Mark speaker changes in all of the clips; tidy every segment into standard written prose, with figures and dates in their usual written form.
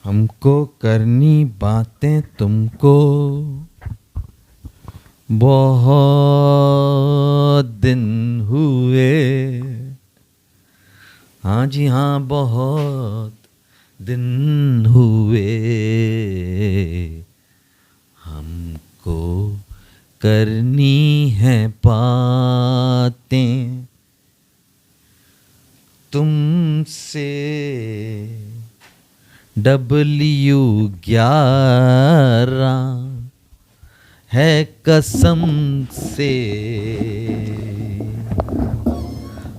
Speaker 1: हमको करनी बातें तुमको बहुत दिन हुए, हाँ जी हाँ बहुत दिन हुए, हमको करनी है बातें तुमसे। W11 है कसम से।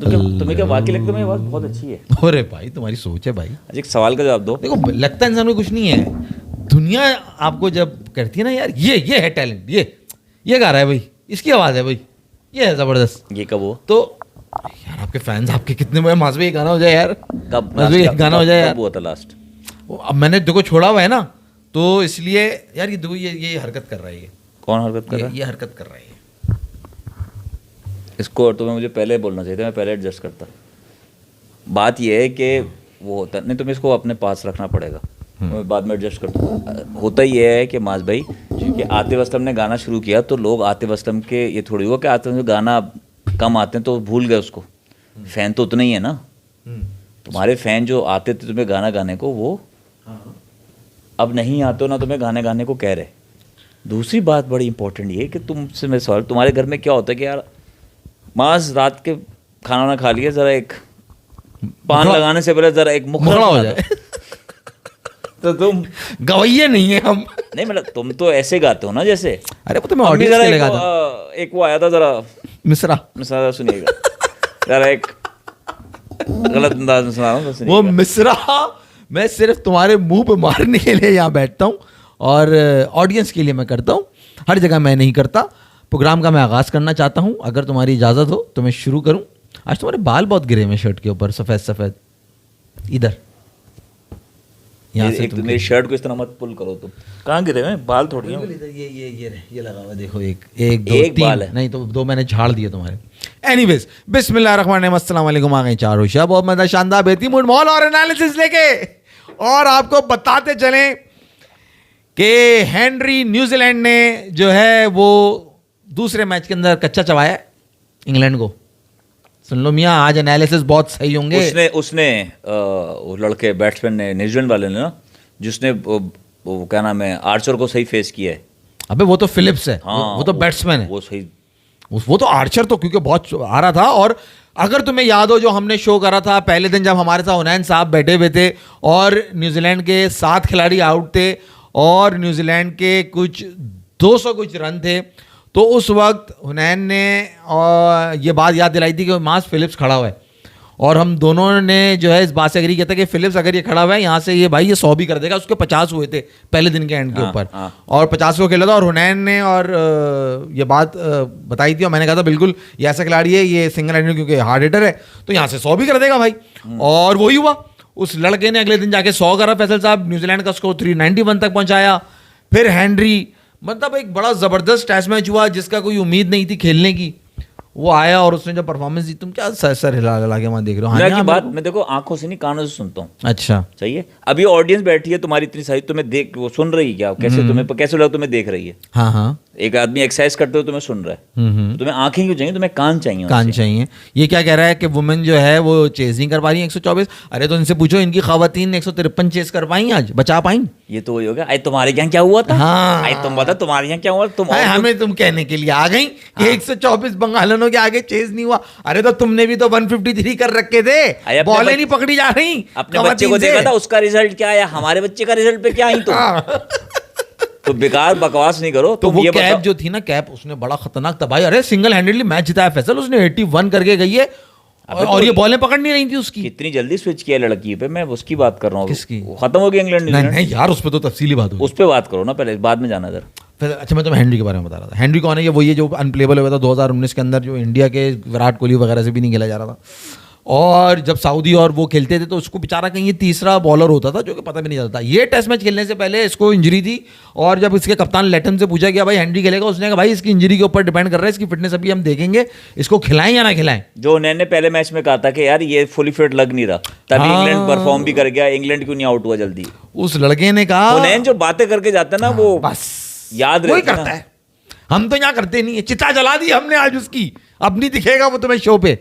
Speaker 2: तुम्हें क्या वाकई लगता है मेरी आवाज़ बहुत अच्छी है?
Speaker 1: अरे भाई तुम्हारी सोच है भाई।
Speaker 2: अच्छा, एक सवाल का जवाब दो।
Speaker 1: देखो लगता है इंसान को कुछ नहीं है, दुनिया आपको जब करती है ना यार ये है टैलेंट, ये गा रहा है भाई, इसकी आवाज़ है भाई, ये है ज़बरदस्त।
Speaker 2: ये कब हो?
Speaker 1: तो यार आपके फैंस आपके कितने हुए? मास भाई गाना हो जाए यार,
Speaker 2: कब
Speaker 1: गाना हो जाए यार।
Speaker 2: कब हुआ था लास्ट?
Speaker 1: अब मैंने देखो छोड़ा हुआ है ना, तो इसलिए यार ये देखो ये हरकत कर रहा है। ये
Speaker 2: कौन हरकत कर रहा है?
Speaker 1: ये हरकत कर रहा है।
Speaker 2: इसको तुम्हें मुझे पहले बोलना चाहिए था, मैं पहले एडजस्ट करता। बात ये है कि वो होता नहीं, तुम्हें इसको अपने पास रखना पड़ेगा, मैं बाद में एडजस्ट करता। होता ये है कि मास भाई कि आतिफ असलम ने गाना शुरू किया तो लोग आतिफ असलम के ये थोड़ी हुआ कि आतिफ असलम गाना कम आते हैं तो भूल गए उसको। फ़ैन तो उतना ही है ना, तुम्हारे फ़ैन जो आते थे तुम्हें गाना गाने को, वो अब नहीं आते हो ना तुम्हें गाने गाने को कह रहे। दूसरी बात बड़ी इंपॉर्टेंट ये है कि तुमसे मैं सवाल, तुम्हारे घर में क्या होता है कि यार मास रात के खाना ना खा लिया, ज़रा एक पान लगाने से पहले ज़रा एक मुखड़ा हो जाए तो तुम
Speaker 1: गवैये नहीं है हम।
Speaker 2: नहीं मतलब तुम तो ऐसे गाते हो ना जैसे,
Speaker 1: अरे वो तो मैं ऑडियंस के लिए गाता था।
Speaker 2: एक वो आया था ज़रा
Speaker 1: मिश्रा
Speaker 2: सुनिएगा ज़रा एक गलत अंदाज में सुना रहा हूँ,
Speaker 1: वो मिश्रा मैं सिर्फ तुम्हारे मुंह पे मारने के लिए यहाँ बैठता हूँ और ऑडियंस के लिए मैं करता हूँ, हर जगह मैं नहीं करता। प्रोग्राम का मैं आगाज़ करना चाहता हूँ, अगर तुम्हारी इजाज़त हो तो मैं शुरू करूँ। आज तुम्हारे बाल बहुत गिरे हुए शर्ट के ऊपर, सफ़ेद सफ़ेद, इधर यहाँ से
Speaker 2: मेरी शर्ट को इस तरह मत पुल करो। तुम कहाँ गिरे हुए बाल? थोड़ी हैं
Speaker 1: ये लगा हुआ देखो, एक बाल है, नहीं तो दो मैंने झाड़ दिए तुम्हारे। एनीवेज, बिस्मिल्लाहिर्रहमानिर्रहीम, अस्सलाम वालेकुम। आ गए चार होशिया, बहुत मजा, शानदार, बेहतरीन मूड, माहौल और एनालिसिस लेके, और आपको बताते चलें कि हेनरी न्यूजीलैंड ने जो है वो दूसरे मैच के अंदर कच्चा चबाया इंग्लैंड को। सुन लो मियाँ, आज एनालिसिस बहुत सही होंगे।
Speaker 2: उसने वो लड़के बैट्समैन ने, न्यूजीलैंड वाले ने ना, जिसने वो क्या नाम है, आर्चर को सही फेस किया है।
Speaker 1: अबे वो तो फिलिप्स है।
Speaker 2: हाँ,
Speaker 1: वो तो बैट्समैन है।
Speaker 2: वो सही,
Speaker 1: वो तो आर्चर तो क्योंकि बहुत आ रहा था। और अगर तुम्हें याद हो जो हमने शो करा था पहले दिन, जब हमारे साथ हुनैन साहब बैठे हुए थे और न्यूजीलैंड के 7 खिलाड़ी आउट थे और न्यूजीलैंड के कुछ 200 कुछ रन थे, तो उस वक्त हुनैन ने ये बात याद दिलाई थी कि मास फिलिप्स खड़ा हुआ है, और हम दोनों ने जो है इस बात से एग्री किया था कि फिलिप्स अगर ये खड़ा हुआ है यहाँ से, ये भाई ये 100 भी कर देगा। उसके 50 हुए थे पहले दिन के एंड के ऊपर, और 50 को खेला था। और हुनैन ने और ये बात बताई थी और मैंने कहा था बिल्कुल ये ऐसा खिलाड़ी है, ये सिंगल हैंडेड क्योंकि हार्ड हिटर है, तो यहाँ से 100 भी कर देगा भाई। और वही हुआ, उस लड़के ने अगले दिन जाके 100 करा। फैसल साहब न्यूजीलैंड का स्कोर 391 तक पहुंचाया। फिर हेनरी, मतलब एक बड़ा ज़बरदस्त टेस्ट मैच हुआ जिसका कोई उम्मीद नहीं थी खेलने की, वो आया और उसने जो परफॉर्मेंस दी, तुम क्या सर हिला के वहाँ देख रहे हो?
Speaker 2: हाँ, बात मैं देखो आंखों से नहीं कानों से सुनता हूँ।
Speaker 1: अच्छा सही
Speaker 2: है। अभी ऑडियंस बैठी है तुम्हारी इतनी सारी, तुम्हें देख, वो सुन रही है क्या? कैसे तुम्हें कैसे लगा तुम्हें देख रही है?
Speaker 1: हाँ हाँ,
Speaker 2: एक आदमी एक्सरसाइज करते हो तुम्हें सुन रहा है, तो तुम्हें आंखें क्यों चाहिए? तुम्हें कान चाहिए।
Speaker 1: कान चाहिए। ये क्या कह रहा है कि वुमेन जो है वो चेज नहीं कर पा रही है 124। अरे तो इनसे पूछो, इनकी खवातीन 153 चेज कर पाई आज, बचा पाई?
Speaker 2: ये तो वही हो गया, आई तुम्हारे यहाँ क्या हुआ था?
Speaker 1: हाँ,
Speaker 2: आई तुम बता तुम्हारे यहाँ क्या हुआ? तुम
Speaker 1: हमें तुम कहने के लिए आ गई कि 124 बंगालियों के आगे चेज नहीं हुआ। अरे तो तुमने भी तो 153 कर रखे थे, बॉलें नहीं पकड़ी जा रही।
Speaker 2: अपने बच्चे को देखा था, उसका रिजल्ट क्या आया? हमारे बच्चे का रिजल्ट पे क्या आई तुम? तो बेकार बकवास नहीं करो।
Speaker 1: तो वो कैप जो थी ना, कैप उसने बड़ा खतरनाक था भाई। अरे सिंगल हैंडेडली मैच जिताया फैसल, उसने 81 करके गई है, और ये बॉलें पकड़ नहीं रही थी उसकी।
Speaker 2: कितनी जल्दी स्विच किया लड़की पे, मैं उसकी बात कर रहा हूँ।
Speaker 1: किसकी?
Speaker 2: खत्म हो गया इंग्लैंड।
Speaker 1: नहीं यार, उस पर तो तफसीली बात हुई,
Speaker 2: उस पर बात करो ना पहले, बाद में जाना जरा।
Speaker 1: अच्छा मैं तुम्हें हेनरी के बारे में बता रहा था। हेनरी कौन है? ये वही है जो अनप्लेबल हुआ था 2019 के अंदर, जो इंडिया के विराट कोहली वगैरह से भी नहीं खेला जा रहा था। और जब सऊदी और वो खेलते थे तो उसको बेचारा कहीं ये तीसरा बॉलर होता था जो कि पता भी नहीं चलता। ये टेस्ट मैच खेलने से पहले इसको इंजरी थी और जब इसके कप्तान लेटन से पूछा गया भाई हेनरी खेलेगा, उसने कहा भाई इसकी इंजरी के ऊपर डिपेंड कर रहा है, इसकी फिटनेस अभी हम देखेंगे, इसको खिलाएं या ना खिलाएं।
Speaker 2: जो उन्होंने पहले मैच में कहा था कि यार ये फुली फिट लग नहीं रहा, तभी इंग्लैंड परफॉर्म भी कर गया, इंग्लैंड क्यों नहीं आउट हुआ जल्दी।
Speaker 1: उस लड़के ने कहा
Speaker 2: उन्होंने जो बातें करके जाता है ना वो
Speaker 1: बस
Speaker 2: याद
Speaker 1: वही
Speaker 2: रहती
Speaker 1: करता है, हम तो यहाँ करते नहीं है। चिता जला दी हमने आज उसकी, अब नहीं दिखेगा वो तुम्हें शो पे।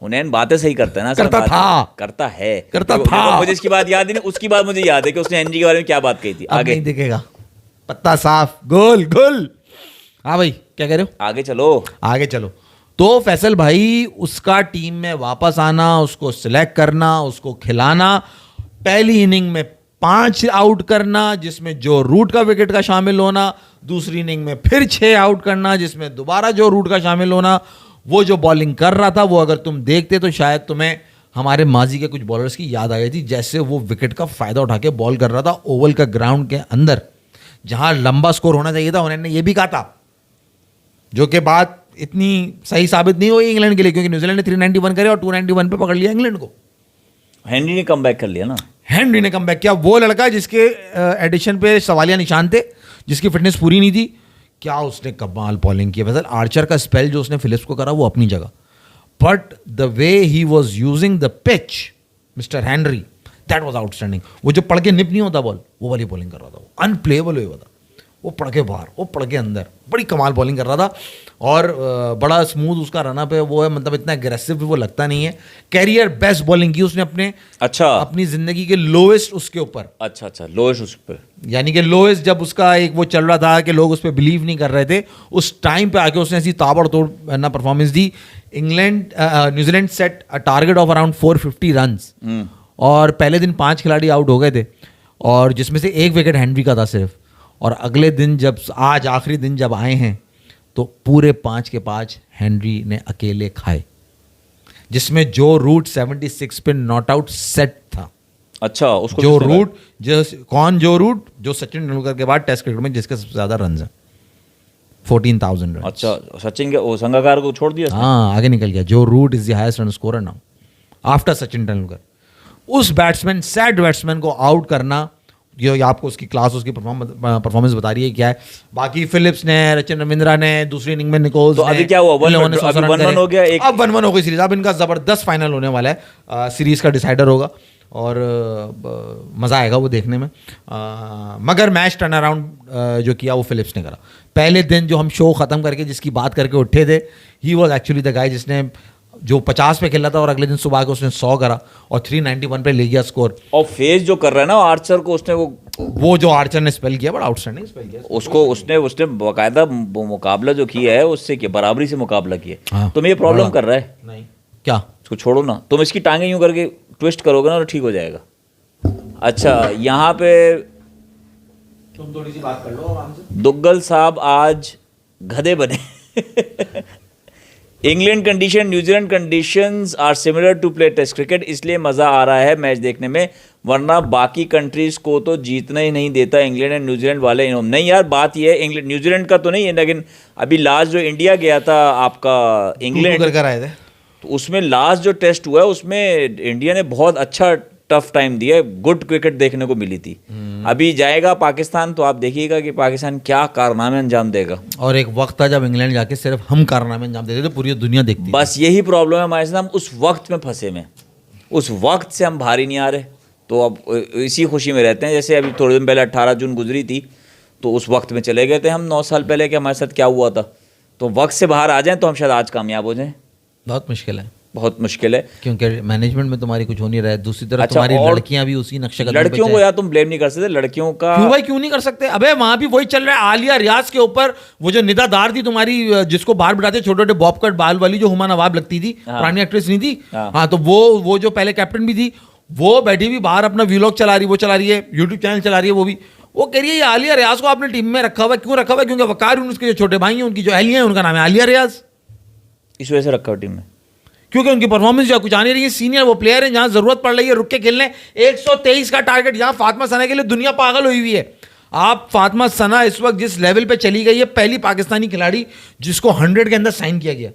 Speaker 2: हुनैन बातें सही करता है ना,
Speaker 1: करता था,
Speaker 2: करता है,
Speaker 1: करता
Speaker 2: देखो,
Speaker 1: था।
Speaker 2: मुझे इसकी बात याद ही नहीं, उसकी बात मुझे याद है कि उसने हेनरी के बारे में क्या बात कही थी।
Speaker 1: अब
Speaker 2: आगे
Speaker 1: नहीं दिखेगा, पत्ता साफ, गोल गोल। हाँ भाई क्या कह रहे हो?
Speaker 2: आगे चलो,
Speaker 1: आगे चलो। तो फैसल भाई उसका टीम में वापस आना, उसको सिलेक्ट करना, उसको खिलाना, पहली इनिंग में 5 आउट करना जिसमें जो रूट का विकेट का शामिल होना, दूसरी इनिंग में फिर 6 आउट करना जिसमें दोबारा जो रूट का शामिल होना, वो जो बॉलिंग कर रहा था वो अगर तुम देखते तो शायद तुम्हें हमारे माजी के कुछ बॉलर्स की याद आ गई थी, जैसे वो विकेट का फायदा उठा के बॉल कर रहा था ओवल का ग्राउंड के अंदर जहां लंबा स्कोर होना चाहिए था। उन्होंने ये भी कहा था, जो कि बात इतनी सही साबित नहीं हुई इंग्लैंड के लिए, क्योंकि न्यूजीलैंड ने 391 करे और 291 पे पकड़ लिया इंग्लैंड को।
Speaker 2: हेनरी ने कम बैक कर लिया ना,
Speaker 1: हेनरी ने कम बैक किया, वो लड़का जिसके एडिशन पे सवालिया निशान थे, जिसकी फिटनेस पूरी नहीं थी, क्या उसने कमाल बॉलिंग की। वैसे आर्चर का स्पेल जो उसने फिलिप्स को करा वो अपनी जगह, but the way he was using the pitch mister Henry, that was outstanding. वो जो पड़ के निप नहीं होता बॉल, वो वाली बॉलिंग कर रहा था, वो अनप्लेएबल हुआ था, वो पड़ के बाहर, वो पड़ के अंदर, बड़ी कमाल बॉलिंग कर रहा था। और बड़ा स्मूथ उसका रनअप है, वो है मतलब इतना एग्रेसिव भी वो लगता नहीं है। कैरियर बेस्ट बॉलिंग की उसने अपने अपनी जिंदगी के लोएस्ट उसके ऊपर,
Speaker 2: अच्छा लोएस्ट उस पर,
Speaker 1: यानी कि लोएस्ट जब उसका एक वो चल रहा था कि लोग उस पर बिलीव नहीं कर रहे थे, उस टाइम पे आके उसने ऐसी ताबड़तोड़ ना performance the. New Zealand set a target of around 450 runs और पहले दिन 5 खिलाड़ी आउट हो गए थे और जिसमें से 1 विकेट हेनरी का था सिर्फ। और अगले दिन जब आज आखिरी दिन जब आए हैं तो पूरे 5 के 5 हेनरी ने अकेले खाए, जिसमें जो रूट 76 पे नॉट आउट सेट था।
Speaker 2: अच्छा, उसको
Speaker 1: जो रूट जो सचिन तेंदुलकर के बाद टेस्ट क्रिकेट में जिसके सबसे ज्यादा रन है 14,000 रन।
Speaker 2: अच्छा, सचिन के संगकार को छोड़ दिया,
Speaker 1: हाँ आगे निकल गया। Joe Root is the highest run scorer now after Sachin Tendulkar. उस बैट्समैन, सैड बैट्समैन को आउट करना, ये आपको उसकी क्लास, उसकी परफॉर्मेंस बता रही है क्या है। बाकी फिलिप्स ने, रचिन रविंद्रा ने दूसरी इनिंग में निकोल्स
Speaker 2: तो अभी क्या हुआ, 1-1 हो गया,
Speaker 1: अब 1-1 हो गई सीरीज। अब इनका जबरदस्त फाइनल होने वाला है, सीरीज का डिसाइडर होगा और मज़ा आएगा वो देखने में। मगर मैच टर्न अराउंड जो किया वो फिलिप्स ने करा। पहले दिन जो हम शो ख़त्म करके जिसकी बात करके उठे थे, he was actually the guy जिसने जो 50 पे खेला था और अगले दिन सुबह के उसने 100 करा और 391 पे ले गया स्कोर।
Speaker 2: और फेस जो कर रहा है ना आर्चर को, उसने वो जो
Speaker 1: आर्चर ने स्पेल किया, बड़ा आउटस्टैंडिंग स्पेल किया
Speaker 2: उसको, उसने बाकायदा मुकाबला जो किया है उससे क्या बराबरी से मुकाबला किया।
Speaker 1: हाँ,
Speaker 2: तुम्हें ये प्रॉब्लम कर रहा है?
Speaker 1: नहीं, क्या
Speaker 2: इसको छोड़ो ना, तुम इसकी टांगें यूं करके ट्विस्ट करोगे ना तो ठीक हो जाएगा। अच्छा, यहाँ पे
Speaker 1: तुम थोड़ी सी बात कर लो आराम से।
Speaker 2: दुग्गल साहब आज गधे बने। England condition, New Zealand conditions are similar to play test cricket, इसलिए मज़ा आ रहा है मैच देखने में, वरना बाकी कंट्रीज को तो जीतना ही नहीं देता इंग्लैंड एंड न्यूजीलैंड वाले। नहीं यार, बात यह है इंग्लैंड न्यूजीलैंड का तो नहीं है, लेकिन अभी लास्ट जो इंडिया गया था आपका इंग्लैंड
Speaker 1: कर आए थे,
Speaker 2: तो उसमें लास्ट जो टेस्ट हुआ है उसमें इंडिया ने बहुत अच्छा टफ टाइम दिया, गुड क्रिकेट देखने को मिली थी। अभी जाएगा पाकिस्तान तो आप देखिएगा कि पाकिस्तान क्या कारनामे अंजाम देगा।
Speaker 1: और एक वक्त था जब इंग्लैंड जाके सिर्फ हम कारनामे अंजाम देते थे, पूरी दुनिया देखती।
Speaker 2: बस यही प्रॉब्लम है हमारे साथ, हम उस वक्त में फंसे में, उस वक्त से हम बाहर ही नहीं आ रहे। तो अब इसी खुशी में रहते हैं। जैसे अभी थोड़े दिन पहले 18 जून गुजरी थी तो उस वक्त में चले गए थे हम 9 साल पहले कि हमारे साथ क्या हुआ था। तो वक्त से बाहर आ जाएं तो हम शायद आज कामयाब हो जाएं।
Speaker 1: बहुत मुश्किल है,
Speaker 2: बहुत मुश्किल है,
Speaker 1: क्योंकि मैनेजमेंट में तुम्हारी कुछ हो नहीं रहा है। दूसरी तरफ
Speaker 2: अच्छा,
Speaker 1: तुम्हारी लड़कियां भी उसी नक्शे कदम पे
Speaker 2: लड़कियों को यार तुम ब्लेम नहीं कर सकते, लड़कियों का
Speaker 1: क्यों भाई, क्यों नहीं कर सकते? अबे वहां भी वही चल रहा है, आलिया रियाज के ऊपर वो जो निदा दार थी तुम्हारी, जिसको बाहर बिठाते छोटे छोटे बॉब कट बाल वाली, जो हुमा नवाब लगती थी, पुरानी एक्ट्रेस नहीं थी। हाँ, तो वो जो पहले कैप्टन भी थी, वो बैठी भी बाहर अपना व्लॉग चला रही, वो चला रही है, यूट्यूब चैनल चला रही है, वो कह रही है आलिया रियाज को आपने टीम में रखा हुआ है। क्यों रखा हुआ है? क्योंकि वकार यूनुस के जो छोटे भाई हैं, उनकी जो अहलिया है, उनका नाम है आलिया रियाज,
Speaker 2: इस वजह से रखा हुआ टीम में,
Speaker 1: क्योंकि उनकी परफॉर्मेंस जो कुछ आ नहीं रही है। सीनियर वो प्लेयर है, जहां जरूरत पड़ रही है रुक के खेलने। 123 का टारगेट जहां फातिमा सना के लिए दुनिया पागल हुई हुई है। आप फातिमा सना इस वक्त जिस लेवल पे चली गई है, पहली पाकिस्तानी खिलाड़ी जिसको 100 के अंदर साइन किया गया,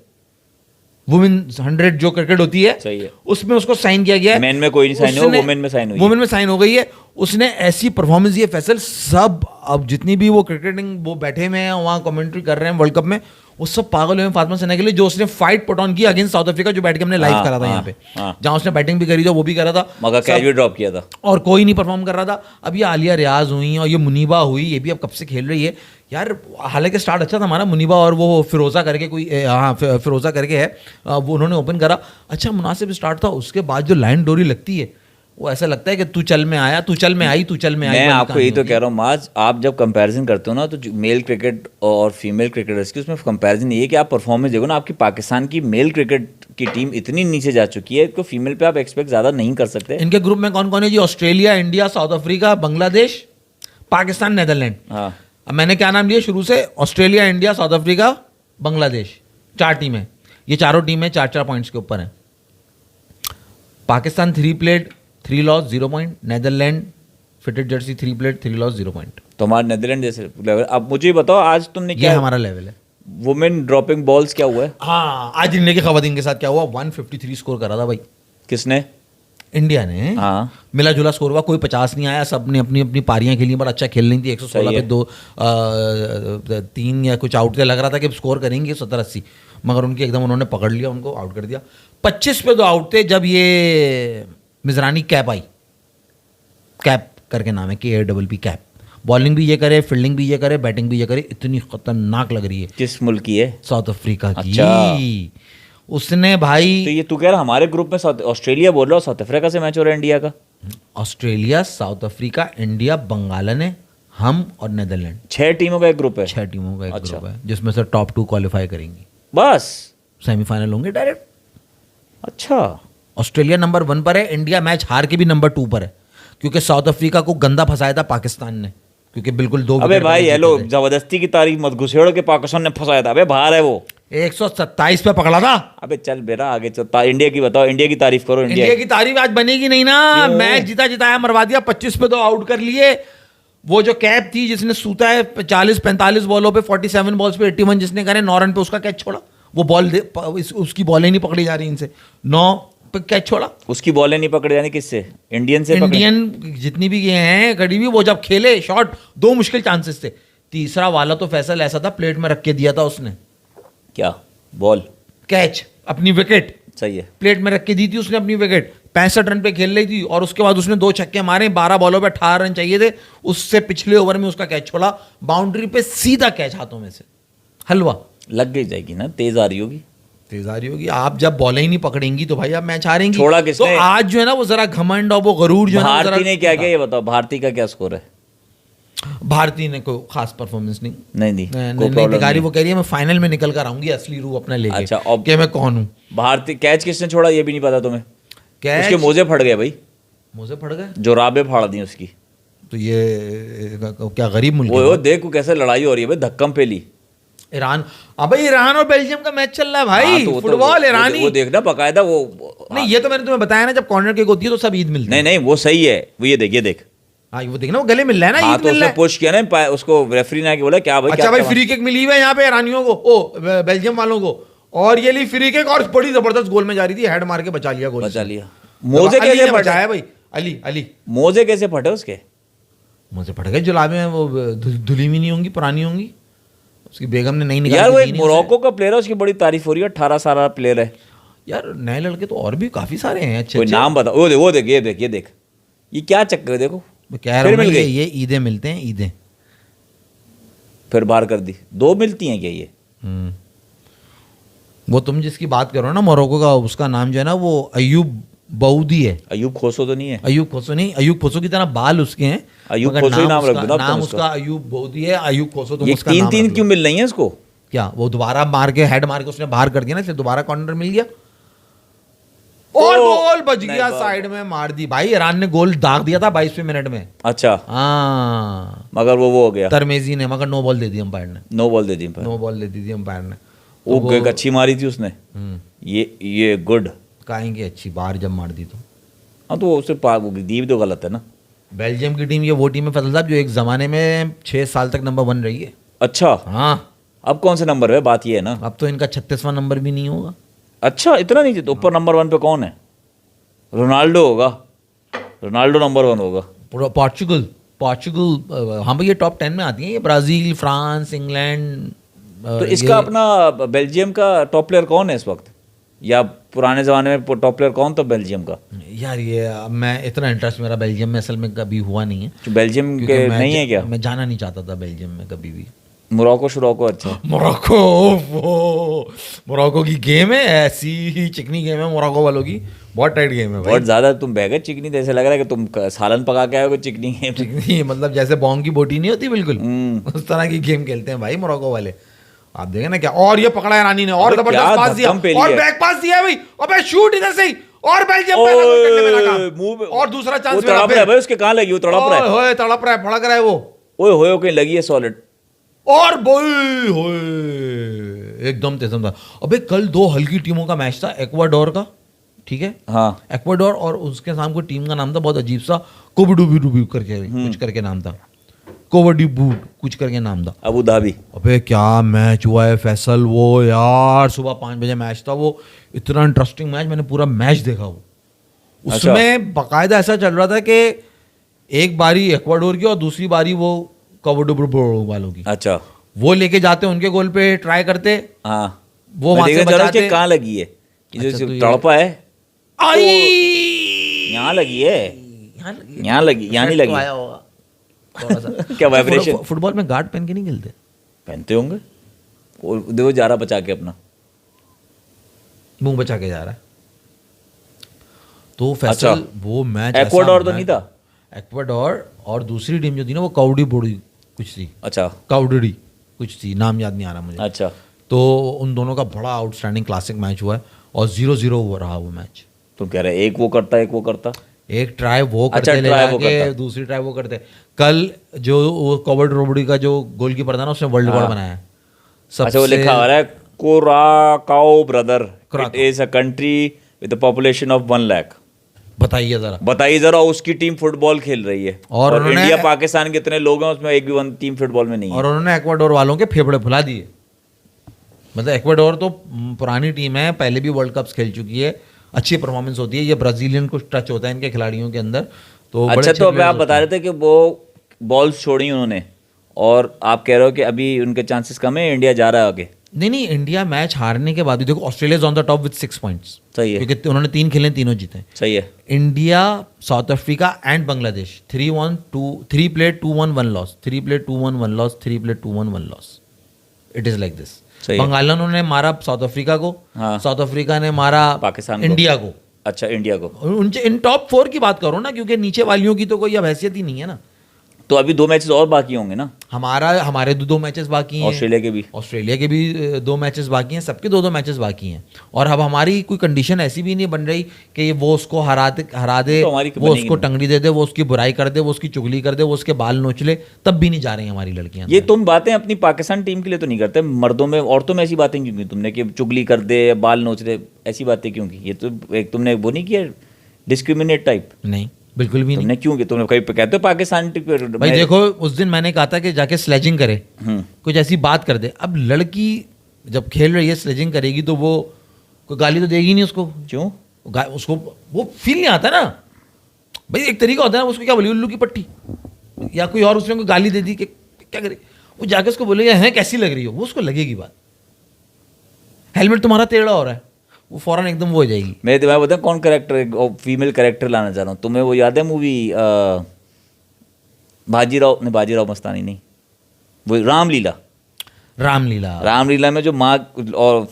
Speaker 1: वुमेन 100 जो क्रिकेट होती है,
Speaker 2: सही है।
Speaker 1: उसमें उसको साइन किया गया है।
Speaker 2: मेन में कोई नहीं साइन हुआ,
Speaker 1: उसने-
Speaker 2: वुमेन में साइन हुई है।
Speaker 1: वुमेन में साइन हो गई है। उसने ऐसी परफॉर्मेंस ये फैसल सब, अब जितनी भी वो क्रिकेटिंग वो बैठे हुए हैं वहाँ कमेंट्री कर रहे हैं वर्ल्ड कप में, वो सब पागल हुए हैं फातिमा सना के लिए, जो उसने फाइट पुट ऑन की अगेंस्ट साउथ अफ्रीका, जो बैठ के हमने लाइव
Speaker 2: हाँ,
Speaker 1: करा था यहाँ
Speaker 2: हाँ,
Speaker 1: पे,
Speaker 2: हाँ।
Speaker 1: जहाँ उसने बैटिंग भी करी था, वो भी करा था,
Speaker 2: मगर कैच भी ड्रॉप किया था।
Speaker 1: और कोई नहीं परफॉर्म कर रहा था। अब ये आलिया रियाज हुई और ये मुनीबा हुई, ये भी अब कब से खेल रही है यार। हालांकि स्टार्ट अच्छा था हमारा, मुनीबा और वो फिरोजा करके कोई, हाँ फिरोजा करके है, वो उन्होंने ओपन करा, अच्छा मुनासिब स्टार्ट था। उसके बाद जो लाइन डोरी लगती है, वो ऐसा लगता है कि तू चल में आया, तू चल में आई, तू चल में आई।
Speaker 2: मैं
Speaker 1: वाली
Speaker 2: आपको
Speaker 1: कहानी
Speaker 2: यही तो
Speaker 1: होती
Speaker 2: कह
Speaker 1: है।
Speaker 2: रहा हूँ माज, आप जब कंपैरिजन करते हो ना, तो मेल क्रिकेट और फीमेल क्रिकेटर्स की, उसमें कंपैरिजन ये है कि आप परफॉर्मेंस देखो ना, आपकी पाकिस्तान की मेल क्रिकेट की टीम इतनी नीचे जा चुकी है, तो फीमेल पे आप एक्सपेक्ट ज़्यादा नहीं कर सकते।
Speaker 1: इनके ग्रुप में कौन कौन है जी? Australia, India, South Africa, Bangladesh, Pakistan, Netherland.
Speaker 2: हाँ,
Speaker 1: अब मैंने क्या नाम लिया शुरू से? Australia, India, South Africa, Bangladesh, 4 टीमें। ये चारों टीमें 4-4 पॉइंट्स के ऊपर हैं। Pakistan 3 played 3 loss 0 point, Netherland fitted Jersey 3 played 3 loss 0 point.
Speaker 2: तो हमारे नेदरलैंड जैसे लेवल। अब मुझे बताओ, आज तुमने
Speaker 1: ये
Speaker 2: क्या
Speaker 1: हमारा लेवल है।
Speaker 2: वुमेन ड्रॉपिंग बॉल्स क्या हुआ है?
Speaker 1: हाँ, आज इंडिया की खवातीन के साथ क्या हुआ? 153 स्कोर करा था भाई
Speaker 2: किसने?
Speaker 1: इंडिया ने।
Speaker 2: हाँ,
Speaker 1: मिला जुला स्कोर हुआ, कोई 50 नहीं आया, सब ने अपनी अपनी पारियां खेली, बड़ा अच्छा खेल रही थी। 116
Speaker 2: सही
Speaker 1: पे
Speaker 2: है।
Speaker 1: 3 या कुछ आउट से लग रहा था कि स्कोर करेंगे 70-80, मगर उनकी एकदम उन्होंने पकड़ लिया, उनको आउट कर दिया। 25 पे 2 आउट थे जब ये मिजरानी कैप आई, कैप करके नाम है, KAPP कैप। बॉलिंग भी ये करे, फील्डिंग भी ये करे, बैटिंग भी ये करे, इतनी खतरनाक लग रही है।
Speaker 2: किस मुल्क की है?
Speaker 1: साउथ अफ्रीका की।
Speaker 2: अच्छा।
Speaker 1: उसने भाई
Speaker 2: तो ये तू कह रहा हमारे ग्रुप में ऑस्ट्रेलिया बोल रहा हो, साउथ अफ्रीका से मैच हो रहा है इंडिया का?
Speaker 1: ऑस्ट्रेलिया, साउथ अफ्रीका, इंडिया, बंगालन, हम और नेदरलैंड,
Speaker 2: 6 टीमों का एक ग्रुप है।
Speaker 1: 6 टीमों का एक
Speaker 2: अच्छा।
Speaker 1: ग्रुप है, जिसमें से टॉप 2 क्वालिफाई करेंगी,
Speaker 2: बस।
Speaker 1: सेमीफाइनल होंगे डायरेक्ट।
Speaker 2: अच्छा,
Speaker 1: ऑस्ट्रेलिया नंबर 1 पर है, इंडिया मैच हार के भी नंबर 2 पर है, क्योंकि साउथ अफ्रीका को गंदा फंसाया था पाकिस्तान ने, क्योंकि बिल्कुल 2
Speaker 2: अबे भाई हेलो, जबरदस्ती की तारीफ मत घुसेड़ो के पाकिस्तान ने फंसाया था। अबे बाहर है वो।
Speaker 1: 127 पे पकड़ा था।
Speaker 2: अबे चल बेटा आगे चल, इंडिया की बताओ, इंडिया की तारीफ करो।
Speaker 1: इंडिया की तारीफ आज बनेगी नहीं ना।
Speaker 2: क्यों?
Speaker 1: मैच जीता जिताया मरवा दिया, 25 पे 2 आउट कर लिए। वो जो कैप थी जिसने सूता है 40-45 बॉलों पे, 47 बॉल्स पे 81 जिसने करे, 9 रन पे उसका कैच छोड़ा। वो बॉल उसकी बॉलें नहीं पकड़ी जा रही इनसे, 9 पे कैच छोड़ा।
Speaker 2: उसकी बॉलें नहीं पकड़े, यानी किससे? इंडियन से पकड़े?
Speaker 1: इंडियन जितनी भी ये हैं कड़ी भी, वो जब खेले शॉट 2 मुश्किल चांसेस थे, तीसरा वाला तो फैसल ऐसा था, प्लेट में रख के दिया था उसने,
Speaker 2: क्या बॉल?
Speaker 1: कैच, अपनी विकेट
Speaker 2: सही है।
Speaker 1: प्लेट में रख के दी थी उसने अपनी विकेट। 65 रन पे खेल रही थी और उसके बाद उसने 2 छक्के मारे, 12 बॉलों पे 18 रन चाहिए थे, उससे पिछले ओवर में उसका कैच छोड़ा, बाउंड्री पे सीधा कैच हाथों में से, हलवा।
Speaker 2: लग गई जाएगी ना, तेज आ रही होगी।
Speaker 1: तेज आ रही होगी। आप जब बॉलें ही नहीं पकड़ेंगी तो भाई आप मैच हारेंगी।
Speaker 2: छोड़ा किसने?
Speaker 1: तो आज जो है ना वो जरा घमंड और वो गरूर जो है ना, वो
Speaker 2: भारती
Speaker 1: जरा-
Speaker 2: ने क्या किया ये बताओ, भारती का क्या स्कोर है?
Speaker 1: भारती ने कोई खास परफॉर्मेंस नहीं
Speaker 2: नहीं कोई
Speaker 1: नहीं
Speaker 2: प्रॉब्लम
Speaker 1: दिखा रही।
Speaker 2: नहीं।
Speaker 1: वो कह रही है मैं फाइनल में निकल कर आऊंगी असली रूप अपना लेके,
Speaker 2: अच्छा, अब-
Speaker 1: कि मैं कौन हूँ।
Speaker 2: भारती कैच किसने छोड़ा ये भी नहीं पता तुम्हें?
Speaker 1: कैच
Speaker 2: उसके मोजे फट गए भाई,
Speaker 1: मुझे पड़ गए।
Speaker 2: जो राबे फाड़ दी उसकी।
Speaker 1: तो ये क्या गरीब मुल्क
Speaker 2: वो
Speaker 1: है?
Speaker 2: देखो कैसे लड़ाई हो रही है भाई, धक्कम पे ली।
Speaker 1: ईरान, अबे ईरान और बेल्जियम का मैच चल रहा है भाई।
Speaker 2: हाँ, तो वो तो-
Speaker 1: फुटबॉल ईरानी।
Speaker 2: वो देखना बकायदा वो।
Speaker 1: नहीं, ये तो मैंने तुम्हें बताया ना, जब कॉर्नर किक होती है तो सब ईद मिलते
Speaker 2: नहीं
Speaker 1: हैं।
Speaker 2: नहीं वो सही है, वो ये देख, ये देख।
Speaker 1: हाँ, वो देखना वो गले मिल रहा है ना,
Speaker 2: हाँ
Speaker 1: ईद
Speaker 2: तो
Speaker 1: मिल
Speaker 2: उसने
Speaker 1: रहा है।
Speaker 2: पुश किया ना, उसको रेफरी ने आके बोला क्या भाई,
Speaker 1: अच्छा
Speaker 2: क्या
Speaker 1: भाई,
Speaker 2: क्या
Speaker 1: फ्री किक मिली हुई है यहाँ पे ईरानियों को, बेल्जियम वालों को, और ये ली फ्री किक और बड़ी जबरदस्त गोल में जा रही थी, हेड मार के बचा लिया गोल।
Speaker 2: बचा लिया। मोजे
Speaker 1: अली
Speaker 2: कैसे
Speaker 1: ने बचाया
Speaker 2: फटे?
Speaker 1: भाई, अली
Speaker 2: मोजे कैसे फटे उसके?
Speaker 1: मुझे पड़ गए जुलाबे में, वो धुली भी नहीं होंगी, पुरानी होंगी, उसकी बेगम ने नहीं निकाली।
Speaker 2: यार वो
Speaker 1: थी
Speaker 2: एक
Speaker 1: नहीं
Speaker 2: मोरक्को का प्लेयर है, उसकी बड़ी तारीफ हो रही है, 18 साल प्लेयर है।
Speaker 1: उसे। यार नए लड़के तो और भी काफी सारे हैं अच्छे
Speaker 2: कोई
Speaker 1: अच्छे।
Speaker 2: नाम बता। वो देख, ये देख, ये देख, ये क्या चक्कर है देखो।
Speaker 1: मैं कह रहा
Speaker 2: फिर
Speaker 1: हूँ ना,
Speaker 2: मिल गई।
Speaker 1: ये ईदें मिलते हैं, ईदें।
Speaker 2: फिर बाहर कर दी, 2 मिलती हैं क्या ये?
Speaker 1: वो तुम जिसकी बात करो ना मोरक्को का, उसका नाम जो है ना वो अयूब बऊदी है।
Speaker 2: अयूब खोसो तो नहीं है?
Speaker 1: अयूब खोसो नहीं, अयूब खोसो की तरह बाल उसके हैं,
Speaker 2: अयूब
Speaker 1: मगर
Speaker 2: खोसो ही नाम रख
Speaker 1: उसका-
Speaker 2: दो ना अब तुम
Speaker 1: नाम
Speaker 2: उसका।
Speaker 1: उसका अयूब बऊदी है। अयूब खोसो तुम
Speaker 2: ये
Speaker 1: उसका
Speaker 2: 3
Speaker 1: नाम
Speaker 2: 3
Speaker 1: रख लो।
Speaker 2: क्यों मिल रही है इसको?
Speaker 1: क्या वो दोबारा मार के हेड मार के उसने बाहर कर दिया ना, इसलिए दोबारा कॉर्नर मिल गया और गोल बच
Speaker 2: नहीं
Speaker 1: गया,
Speaker 2: बात।
Speaker 1: साइड में मार दी भाई। ईरान ने गोल दाग दिया था 22वें मिनट में।
Speaker 2: अच्छा,
Speaker 1: हाँ,
Speaker 2: मगर वो हो गया,
Speaker 1: तरमेजी ने, मगर नो बॉल दे दी अंपायर ने,
Speaker 2: नो बॉल दे दी पर।
Speaker 1: नो बॉल दे दी थी अंपायर ने।
Speaker 2: वो एक अच्छी मारी थी उसने, ये गुड।
Speaker 1: काहेंगे अच्छी बाहर जब मार दी तो।
Speaker 2: हाँ तो उसे दी भी तो गलत है ना।
Speaker 1: बेल्जियम की टीम ये वो टीम है फैसल साहब जो एक जमाने में 6 साल तक नंबर 1 रही है।
Speaker 2: अच्छा,
Speaker 1: हाँ,
Speaker 2: अब कौन से नंबर है? बात ये है ना।
Speaker 1: अब तो इनका 36वां नंबर भी नहीं होगा।
Speaker 2: अच्छा इतना नहीं जीता, ऊपर नंबर 1 पे कौन है? रोनाल्डो होगा, रोनाल्डो नंबर 1 होगा।
Speaker 1: पोर्चुगल हाँ भाई, ये टॉप 10 में आती है, ये ब्राजील, फ्रांस, इंग्लैंड।
Speaker 2: तो इसका अपना बेल्जियम का टॉप प्लेयर कौन है इस वक्त, या पुराने ज़माने में टॉप प्लेयर कौन था बेल्जियम का?
Speaker 1: यार ये मैं इतना इंटरेस्ट मेरा बेल्जियम में असल में कभी हुआ नहीं है।
Speaker 2: तो बेल्जियम
Speaker 1: क्योंकि
Speaker 2: के
Speaker 1: मैं
Speaker 2: नहीं है क्या?
Speaker 1: मैं जाना नहीं चाहता था बेल्जियम में कभी भी।
Speaker 2: मोरक्को शुरोको अच्छा है।
Speaker 1: मोरक्को, वो मोरक्को की गेम है, ऐसी ही चिकनी गेम है मोरक्को वालों की, बहुत टाइट गेम है भाई।
Speaker 2: बहुत ज़्यादा तुम बह गए चिकनी, जैसे लग रहा है कि तुम सालन पका के आए हो चिकनी गेम।
Speaker 1: चिकनी मतलब जैसे बॉन्ग की बोटी नहीं होती बिल्कुल,
Speaker 2: हम्म।
Speaker 1: उस तरह की गेम खेलते हैं भाई मोरक्को वाले। आप देखें ना क्या, और ये पकड़ा है रानी ने, और
Speaker 2: अबे
Speaker 1: जबरदस्त
Speaker 2: क्या
Speaker 1: पास दिया,
Speaker 2: धक्कम पेली
Speaker 1: और
Speaker 2: है।
Speaker 1: बैक पास दिया है भाई, अबे शूट इधर से ही, और बेल्जियम पहला गोल करने में नाकाम।
Speaker 2: मुंह पे
Speaker 1: और दूसरा
Speaker 2: वो
Speaker 1: चांस
Speaker 2: तड़प रहा है भाई, उसके कहाँ लगी? वो तड़प रहा है,
Speaker 1: ओए तड़प रहा है, भड़क रहा है वो,
Speaker 2: ओए होए कहीं लगी है सॉलिड।
Speaker 1: और बोल होए एकदम तेज था। अबे कल 2 हल्की टीमों का मैच था, एक्वाडोर का, ठीक है,
Speaker 2: हाँ
Speaker 1: एक्वाडोर, और उसके सामने कोई टीम का नाम था बहुत अजीब सा, कोबडुबी करके कुछ करके नाम था, कोवडीबू कुछ करके नाम था।
Speaker 2: Abu Dhabi.
Speaker 1: अबे क्या मैच हुआ है फैसल, वो यार सुबह 5 बजे मैच था वो, इतना इंटरेस्टिंग मैच, मैंने पूरा मैच देखा वो। उसमें बाकायदा ऐसा चल रहा था कि एक बारी एक्वाडोर की और दूसरी बारी वो कोवडीबू वालों की,
Speaker 2: अच्छा
Speaker 1: वो लेके जाते उनके गोल पे ट्राई करते,
Speaker 2: हाँ
Speaker 1: वो वहां से बचाते।
Speaker 2: कहाँ लगी है ये
Speaker 1: अच्छा,
Speaker 2: जो
Speaker 1: तो ये-
Speaker 2: तड़पा है?
Speaker 1: आई
Speaker 2: यहाँ लगी है, यहाँ लगी, यहाँ नहीं
Speaker 1: तो
Speaker 2: लगी।
Speaker 1: आया होगा थोड़ा सा।
Speaker 2: क्या वाइब्रेशन?
Speaker 1: फुटबॉल में गार्ड पहन के नहीं खेलते?
Speaker 2: पहनते होंगे, वो देखो जा रहा बचा के अपना
Speaker 1: मुंह बचा के जा रहा है। तो फैसल
Speaker 2: अच्छा,
Speaker 1: वो मैच
Speaker 2: एक्वाडोर तो नहीं था?
Speaker 1: एक्वाडोर, और दूसरी टीम जो थी ना वो काउडी बोड़ी कुछ थी,
Speaker 2: अच्छा
Speaker 1: काउडड़ी कुछ थी, नाम याद नहीं आ रहा मुझे।
Speaker 2: अच्छा।
Speaker 1: तो उन दोनों का बड़ा आउटस्टैंडिंग क्लासिक मैच हुआ है, और 0-0 हुआ रहा वो मैच।
Speaker 2: तुम कह रहे एक वो करता एक वो करता।
Speaker 1: एक ट्राई वो
Speaker 2: अच्छा,
Speaker 1: करते ले
Speaker 2: try वो
Speaker 1: जाके,
Speaker 2: करता।
Speaker 1: दूसरी ट्राई वो करते। कल जो वो कवर्ड रोबड़ी का जो गोलकीपर था ना, उसने वर्ल्ड रिकॉर्ड बनाया है।
Speaker 2: अच्छा वो लिखा आ रहा है Curacao brother, it
Speaker 1: Curacao।
Speaker 2: Is a country with a population of 1 lakh.
Speaker 1: बताइए जरा।
Speaker 2: बताइए जरा, उसकी टीम फुटबॉल खेल रही है,
Speaker 1: और उन्होंने-
Speaker 2: इंडिया पाकिस्तान के इतने लोग हैं उसमें एक भी टीम फुटबॉल में नहीं है।
Speaker 1: और उन्होंने एक्वाडोर वालों के फेफड़े फुला दिए। मतलब एक्वाडोर तो पुरानी टीम है, पहले भी वर्ल्ड कप्स खेल चुकी है, अच्छी परफॉर्मेंस होती है, ये ब्राजीलियन कुछ टच होता है इनके खिलाड़ियों के अंदर। तो बड़े
Speaker 2: अच्छा,
Speaker 1: अच्छे
Speaker 2: तो अभी
Speaker 1: players
Speaker 2: आप
Speaker 1: होते
Speaker 2: बता
Speaker 1: हैं।
Speaker 2: रहे थे कि वो बॉल्स छोड़ी उन्होंने, और आप कह रहे हो कि अभी उनके चांसेस कम है, इंडिया जा रहा है आगे।
Speaker 1: नहीं, इंडिया मैच हारने के बाद भी देखो, Australia is on the top with 6 points,
Speaker 2: सही है,
Speaker 1: क्योंकि उन्होंने 3 खेले, तीनों जीते।
Speaker 2: सही है।
Speaker 1: India, South Africa and Bangladesh 3 played 2-1-1 loss, 3 played 2-1-1 loss, 3 played 2-1-1 loss. It is like this.
Speaker 2: सही है।
Speaker 1: बंगालियों ने मारा साउथ अफ्रीका को,
Speaker 2: हाँ।
Speaker 1: साउथ अफ्रीका ने मारा
Speaker 2: पाकिस्तान को।
Speaker 1: इंडिया को।
Speaker 2: अच्छा, इंडिया को।
Speaker 1: उनसे इन टॉप 4 की बात करो ना, क्योंकि नीचे वालियों की तो कोई अब हैसियत ही नहीं है ना।
Speaker 2: तो अभी 2 मैचेस और बाकी होंगे ना?
Speaker 1: हमारे 2 मैचेस बाकी हैं,
Speaker 2: ऑस्ट्रेलिया के भी।
Speaker 1: ऑस्ट्रेलिया के भी 2 मैचेस बाकी हैं, सबके 2-2 मैचेस बाकी हैं। और अब हमारी कोई कंडीशन ऐसी भी नहीं बन रही कि वो उसको हरा दे,
Speaker 2: तो हमारी
Speaker 1: वो
Speaker 2: बनेगी
Speaker 1: उसको
Speaker 2: नहीं।
Speaker 1: टंगड़ी दे दे, वो उसकी बुराई कर दे, वो उसकी चुगली कर दे, वो उसके बाल नोच ले, तब भी नहीं जा रही हमारी लड़कियां।
Speaker 2: ये तुम बातें अपनी पाकिस्तान टीम के लिए तो नहीं करते, मर्दों में, औरतों में ऐसी बातें क्यों की तुमने कि चुगली कर दे, बाल नोच दे, ऐसी बातें क्यों की? ये तो एक तुमने वो नहीं किया डिस्क्रिमिनेट टाइप?
Speaker 1: नहीं, बिल्कुल भी नहीं
Speaker 2: तुमने क्यों कि तुमने कहीं पे कहते हो पाकिस्तान
Speaker 1: भाई। देखो उस दिन मैंने कहा था कि जाके स्लेजिंग करे,
Speaker 2: हम्म।
Speaker 1: कुछ ऐसी बात कर दे। अब लड़की जब खेल रही है, स्लेजिंग करेगी, तो वो कोई गाली तो देगी नहीं उसको।
Speaker 2: क्यों?
Speaker 1: उसको वो फील नहीं आता ना भाई। एक तरीका होता है ना, उसको क्या बोली, उल्लू की पट्टी, या कोई और उसने को गाली दे दी कि क्या करे, वो जाके उसको बोलेगा हैं कैसी लग रही हो, वो उसको लगेगी बात। हेलमेट तुम्हारा टेढ़ा हो रहा है, वो फौरन एकदम वो हो जाएगी।
Speaker 2: मेरे दिमाग में बताऊँ कौन करेक्टर, फीमेल करेक्टर लाना चाह रहा हूँ। तुम्हें वो याद है मूवी बाजीराव मस्तानी नहीं, वो रामलीला।
Speaker 1: रामलीला
Speaker 2: में जो माँ और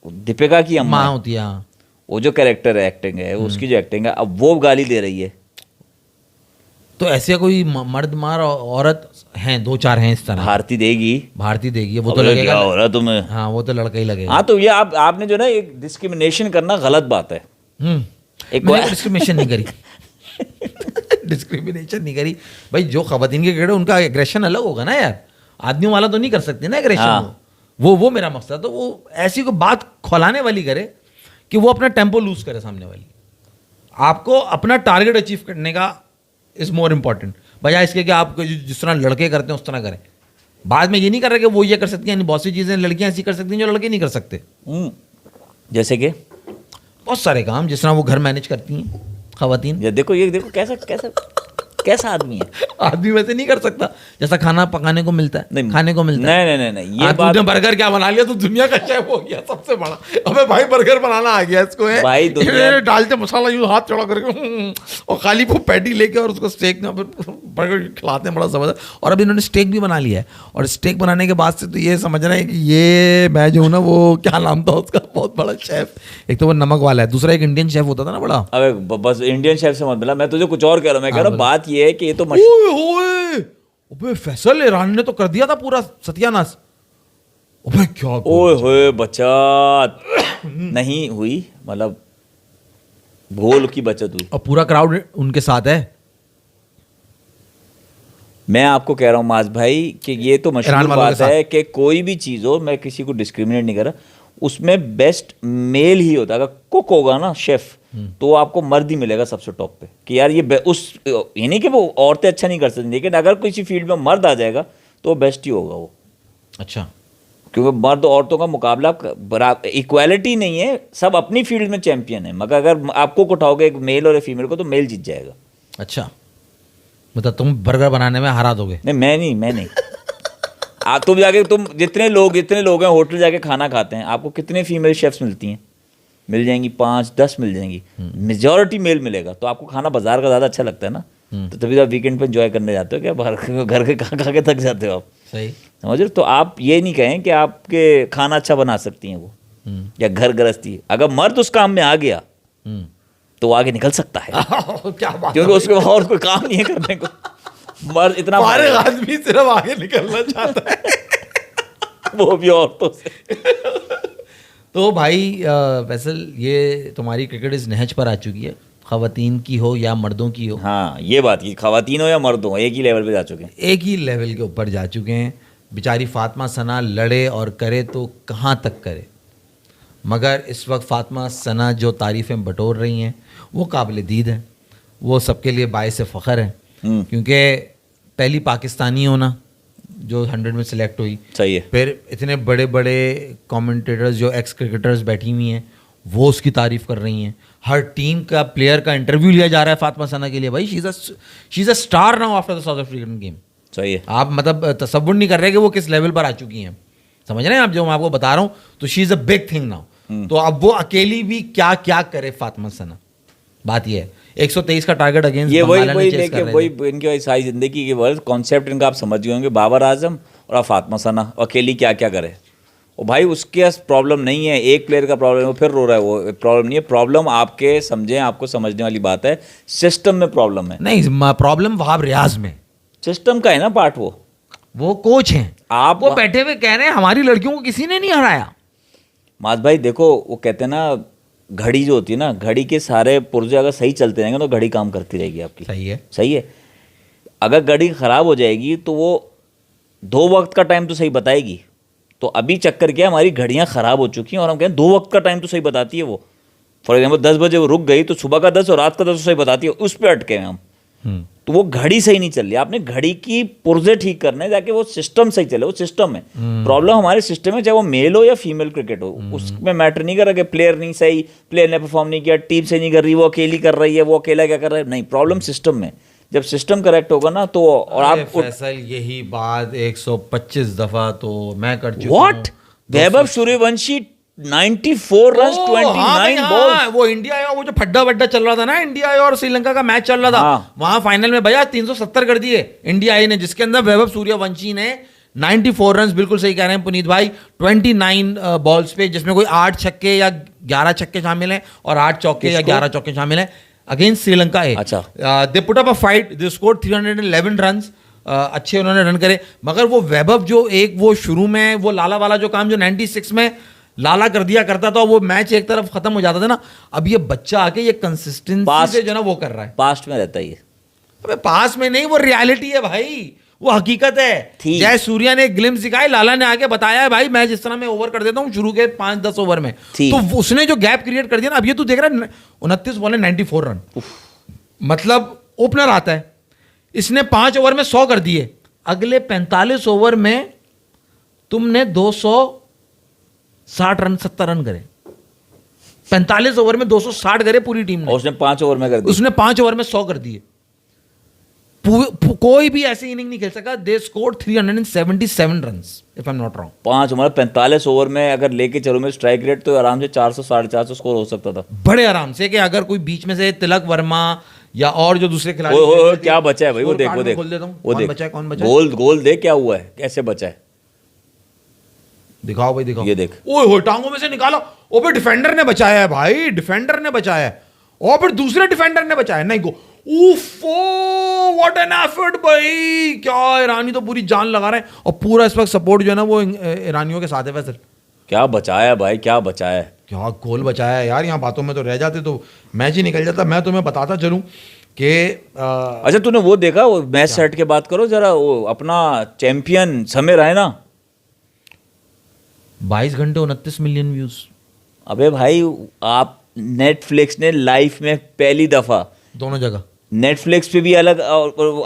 Speaker 2: दीपिका की अम्मा
Speaker 1: माँ
Speaker 2: है,
Speaker 1: होती है, हाँ।
Speaker 2: वो जो कैरेक्टर है, एक्टिंग है, उसकी जो एक्टिंग है, अब वो गाली दे रही है।
Speaker 1: तो ऐसे कोई मर्द मार औरत हैं, 2-4 हैं इस तरह।
Speaker 2: भारती देगी,
Speaker 1: भारती देगी, वो तो
Speaker 2: अबे
Speaker 1: लगेगा
Speaker 2: क्या हो रहा है तुम्हें?
Speaker 1: हाँ, वो तो लड़का ही लगेगा।
Speaker 2: हाँ, तो ये आपने जो ना एक डिस्क्रिमिनेशन करना गलत बात है। एक
Speaker 1: मैंने डिस्क्रिमिनेशन नहीं करी। डिस्क्रिमिनेशन नहीं करी भाई। जो खवातीन के क्रिकेटर, उनका एग्रेशन अलग होगा ना यार, आदमियों वाला तो नहीं कर सकते ना एग्रेशन।
Speaker 2: हाँ।
Speaker 1: वो मेरा मकसद। तो वो ऐसी कोई बात खोलाने वाली करे कि वो अपना टेम्पो लूज करे सामने वाली। आपको अपना टारगेट अचीव करने का इज मोर इंपॉर्टेंट, बजाय इसके कि आप जिस तरह लड़के करते हैं उस तरह करें। बाद में ये नहीं कर रहे कि वो ये कर सकती हैं, बहुत सी चीज़ें लड़कियां ऐसी कर सकती हैं जो लड़के नहीं कर सकते।
Speaker 2: जैसे कि
Speaker 1: बहुत सारे काम जिस तरह वो घर मैनेज करती हैं खवातीन।
Speaker 2: ये देखो कैसा कैसा कैसा आदमी है।
Speaker 1: आदमी वैसे नहीं कर सकता जैसा खाना पकाने को मिलता है,
Speaker 2: नहीं,
Speaker 1: खाने को मिलता है।
Speaker 2: नहीं, ये
Speaker 1: आज
Speaker 2: बात
Speaker 1: तूने बर्गर क्या बना लिया, तो दुनिया का शेफ हो गया सबसे बड़ा। अबे भाई बर्गर बनाना आ गया इसको है
Speaker 2: भाई दुनिया
Speaker 1: डालते मसाला यूं हाथ चढ़ा करके और खाली वो पैटी लेके और उसको स्टेक में बर्गर खिलाते हैं, बड़ा जबरदस्त। और अभी इन्होंने स्टेक भी बना लिया है, और स्टेक बनाने के बाद से तो ये समझ रहे हैं कि ये मैं जो हूँ ना, वो क्या नाम था उसका, बहुत बड़ा शेफ। एक तो वो नमक वाला है, दूसरा एक इंडियन शेफ होता था ना बड़ा।
Speaker 2: अबे बस इंडियन शेफ से मत मिला, मैं तुझे कुछ और कह रहा हूँ। मैं कह रहा हूँ बात ये है कि ये तो
Speaker 1: ओए अबे फैसल ईरान ने तो कर दिया था पूरा सत्यानाश। अबे क्या
Speaker 2: ओए होए बचत नहीं हुई, मतलब गोल की बचत हुई।
Speaker 1: और पूरा क्राउड उनके साथ है।
Speaker 2: मैं आपको कह रहा हूँ माज भाई कि ये तो मशहूर
Speaker 1: वालों के
Speaker 2: बात है कि कोई भी चीज़ हो, मैं किसी को डिस्क्रिमिनेट नहीं कर रहा, उसमें बेस्ट मेल ही होता है। अगर कुक होगा ना शेफ, तो आपको मर्द ही मिलेगा सबसे टॉप पे कि यार ये ये नहीं कि वो औरतें अच्छा नहीं कर सकती, लेकिन अगर किसी फील्ड में मर्द आ जाएगा तो बेस्ट ही होगा वो।
Speaker 1: अच्छा,
Speaker 2: क्योंकि मर्द औरतों का मुकाबला इक्वालिटी नहीं है, सब अपनी फील्ड में चैंपियन है, मगर अगर आपको उठाओगे एक मेल और एक फीमेल को तो मेल जीत जाएगा।
Speaker 1: अच्छा मतलब तुम बर्गर बनाने में हरा दोगे?
Speaker 2: नहीं मैं नहीं तुम जाके जितने लोग हैं होटल जाके खाना खाते हैं, आपको कितने फीमेल शेफ्स मिलती हैं? मिल जाएंगी 5-10 मिल जाएंगी, मेजॉरिटी मेल मिलेगा। तो आपको खाना बाजार का ज़्यादा अच्छा लगता है ना, तो तभी तो आप वीकेंड पे एंजॉय करने जाते हो क्या? बाहर घर के खा के थक जाते हो आप,
Speaker 1: सही
Speaker 2: समझ रहे? तो आप ये नहीं कहें कि आपके खाना अच्छा बना सकती हैं वो, या घर गृहस्थी। अगर मर्द उस काम में आ गया तो आगे निकल सकता है
Speaker 1: क्या बात,
Speaker 2: क्योंकि उसके और कोई काम नहीं है करने को। मर्द इतना
Speaker 1: हमारे आदमी सिर्फ आगे निकलना चाहता है
Speaker 2: वो भी औरतों से।
Speaker 1: तो भाई वैसे ये तुम्हारी क्रिकेट इस नहज पर आ चुकी है, खवातीन की हो या मर्दों की हो।
Speaker 2: हाँ, ये बात की खवातीन हो या मर्द हो, एक ही लेवल पे जा चुके हैं,
Speaker 1: एक ही लेवल के ऊपर जा चुके हैं। बेचारी फातिमा सना लड़े और करे तो कहाँ तक करे, मगर इस वक्त फातिमा सना जो तारीफ़ें बटोर रही हैं वो काबिल दीद है, वो सबके लिए बाइस फ़ख्र है। क्योंकि पहली पाकिस्तानी होना जो 100 में सिलेक्ट हुई,
Speaker 2: सही है।
Speaker 1: फिर इतने बड़े बड़े कमेंटेटर्स जो एक्स क्रिकेटर्स बैठी हुई हैं वो उसकी तारीफ़ कर रही हैं। हर टीम का प्लेयर का इंटरव्यू लिया जा रहा है फातिमा सना के लिए। भाई she is a star now after the south African game.
Speaker 2: सही है।
Speaker 1: आप मतलब तसव्वुर नहीं कर रहे कि वो किस लेवल पर आ चुकी हैं, समझ रहे हैं आप? जो मैं आपको बता रहा हूँ, तो she is a big thing now. तो अब वो अकेली भी क्या क्या करे फातिमा सना, बात ये है। 123 का टारगेट अगेंस्ट
Speaker 2: ये वही लेके वही इनकी सारी जिंदगी की वर्ल्ड कॉन्सेप्ट इनका आप समझ गए होंगे। बाबर आजम और फातिमा सना अकेली क्या क्या करे। और भाई उसके प्रॉब्लम नहीं है, एक प्लेयर का प्रॉब्लम है, वो फिर रो रहा है, वो प्रॉब्लम नहीं है। प्रॉब्लम आपके समझें, आपको समझने वाली बात है, सिस्टम में प्रॉब्लम है।
Speaker 1: नहीं, प्रॉब्लम वहाब रियाज में,
Speaker 2: सिस्टम का है ना पार्ट।
Speaker 1: वो कोच हैं,
Speaker 2: आप
Speaker 1: वो बैठे हुए कह रहे हैं हमारी लड़कियों को किसी ने नहीं हराया।
Speaker 2: माज भाई देखो, वो कहते हैं ना, घड़ी जो होती है ना, घड़ी के सारे पुर्जे अगर सही चलते रहेंगे तो घड़ी काम करती रहेगी आपकी। सही है। अगर घड़ी ख़राब हो जाएगी तो वो 2 वक्त का टाइम तो सही बताएगी। तो अभी चक्कर क्या है, हमारी घड़ियाँ ख़राब हो चुकी हैं और हम कहें 2 वक्त का टाइम तो सही बताती है वो। फॉर एग्जाम्पल 10 बजे वो रुक गई तो सुबह का 10 और रात का 10 तो सही बताती है, उस पर अटके हैं हम। तो वो घड़ी सही नहीं चल रही। आपने घड़ी की पुर्जे ठीक करने जाके वो सिस्टम सही चले, वो सिस्टम है। प्रॉब्लम हमारे सिस्टम में, चाहे वो मेल हो या फीमेल क्रिकेट हो, उसमें मैटर नहीं कर रहा कि प्लेयर नहीं सही, प्लेयर ने परफॉर्म नहीं किया, टीम से नहीं कर रही, वो अकेली कर रही है, वो अकेला क्या कर रहा है, नहीं, प्रॉब्लम सिस्टम में। जब सिस्टम करेक्ट होगा ना तो, और आप
Speaker 1: फैसल यही बात 125 दफा तो मैं कर चुका हूं।
Speaker 2: What, Vaibhav Suryavanshi 94 run 29 balls.
Speaker 1: वो इंडिया आया, वो जो फड्डा वड्डा चल रहा था ना, इंडिया और श्रीलंका का मैच चल रहा था, वहां फाइनल में भैया 370 कर दिए इंडिया आई ने, जिसके अंदर वैभव सूर्यवंशी ने 94 रन, बिल्कुल सही कह रहे हैं पुनीत भाई, 29 बॉल्स पे, जिसमें कोई 8 छक्के या 11 छक्के शामिल हैं और 8 चौके या 11 चौके शामिल हैं अगेंस्ट श्रीलंका है।
Speaker 2: अच्छा,
Speaker 1: they put up a fight, they scored 311 runs, अच्छे उन्होंने रन करे। मगर वो वैभव जो एक वो शुरू में वो लाला वाला जो काम जो 96 में लाला कर दिया करता था, वो मैच एक तरफ खत्म हो जाता था ना, अब ये बच्चा आके ये कंसिस्टेंसी से जो ना वो कर रहा है।
Speaker 2: पास्ट में रहता है ये।
Speaker 1: अबे पास में नहीं, वो रियलिटी है भाई, वो हकीकत है। जय सूर्या ने ग्लिम्स दिखाई, लाला ने आके बताया है भाई मैच इस तरह मैं ओवर कर देता हूँ शुरू के 5-10 ओवर में, तो उसने जो गैप क्रिएट कर दिया ना, अब ये तू देख रहा है 29 बॉल 94 रन, मतलब ओपनर आता है, इसने 5 ओवर में 100 कर दिए, अगले 45 ओवर में तुमने 260 रन 70 रन करे, 45 ओवर में 260 करे पूरी टीम
Speaker 2: और
Speaker 1: ने,
Speaker 2: उसने 5 ओवर में कर दी।
Speaker 1: उसने 5 ओवर में 100 कर दिए। कोई भी ऐसी इनिंग नहीं खेल सका। They scored 377 runs if I am not wrong.
Speaker 2: 5 मतलब 45 ओवर में अगर लेके चलो मैं स्ट्राइक रेट तो आराम से 400 450 स्कोर हो सकता था
Speaker 1: बड़े आराम से। कि अगर कोई बीच में से तिलक वर्मा या और जो दूसरे खिलाड़ी
Speaker 2: ओ, क्या बचा है भाई, वो देख, वो देख,
Speaker 1: खोल देता हूं,
Speaker 2: वो
Speaker 1: कौन
Speaker 2: देख,
Speaker 1: बचा है, कौन बचा है?
Speaker 2: गोल गोल देख क्या हुआ है, कैसे बचा है,
Speaker 1: दिखाओ भाई दिखाओ।
Speaker 2: ये देख।
Speaker 1: ओए होए टांगों में से निकाला। ओ भाई डिफेंडर ने बचाया है भाई, डिफेंडर ने बचाया है। और फिर दूसरे डिफेंडर ने बचाया नहीं गो। उफो व्हाट एन एफर्ट भाई। क्या ईरानी तो पूरी जान लगा रहे हैं और पूरा इस वक्त सपोर्ट जो है ना वो ईरानियों के साथ है। वैसे
Speaker 2: क्या बचाया भाई, क्या बचाया है।
Speaker 1: क्या गोल बचाया है यार। यहाँ बातों में तो रह जाते तो मैच ही निकल जाता। मैं तुम्हें बताता चलूं कि
Speaker 2: अच्छा तूने वो देखा, वो मैच सेट के बात करो जरा, वो अपना चैंपियन समय रैना
Speaker 1: 22 घंटे 29 मिलियन व्यूज।
Speaker 2: अबे भाई आप नेटफ्लिक्स ने लाइफ में पहली दफा,
Speaker 1: दोनों जगह
Speaker 2: नेटफ्लिक्स पे भी अलग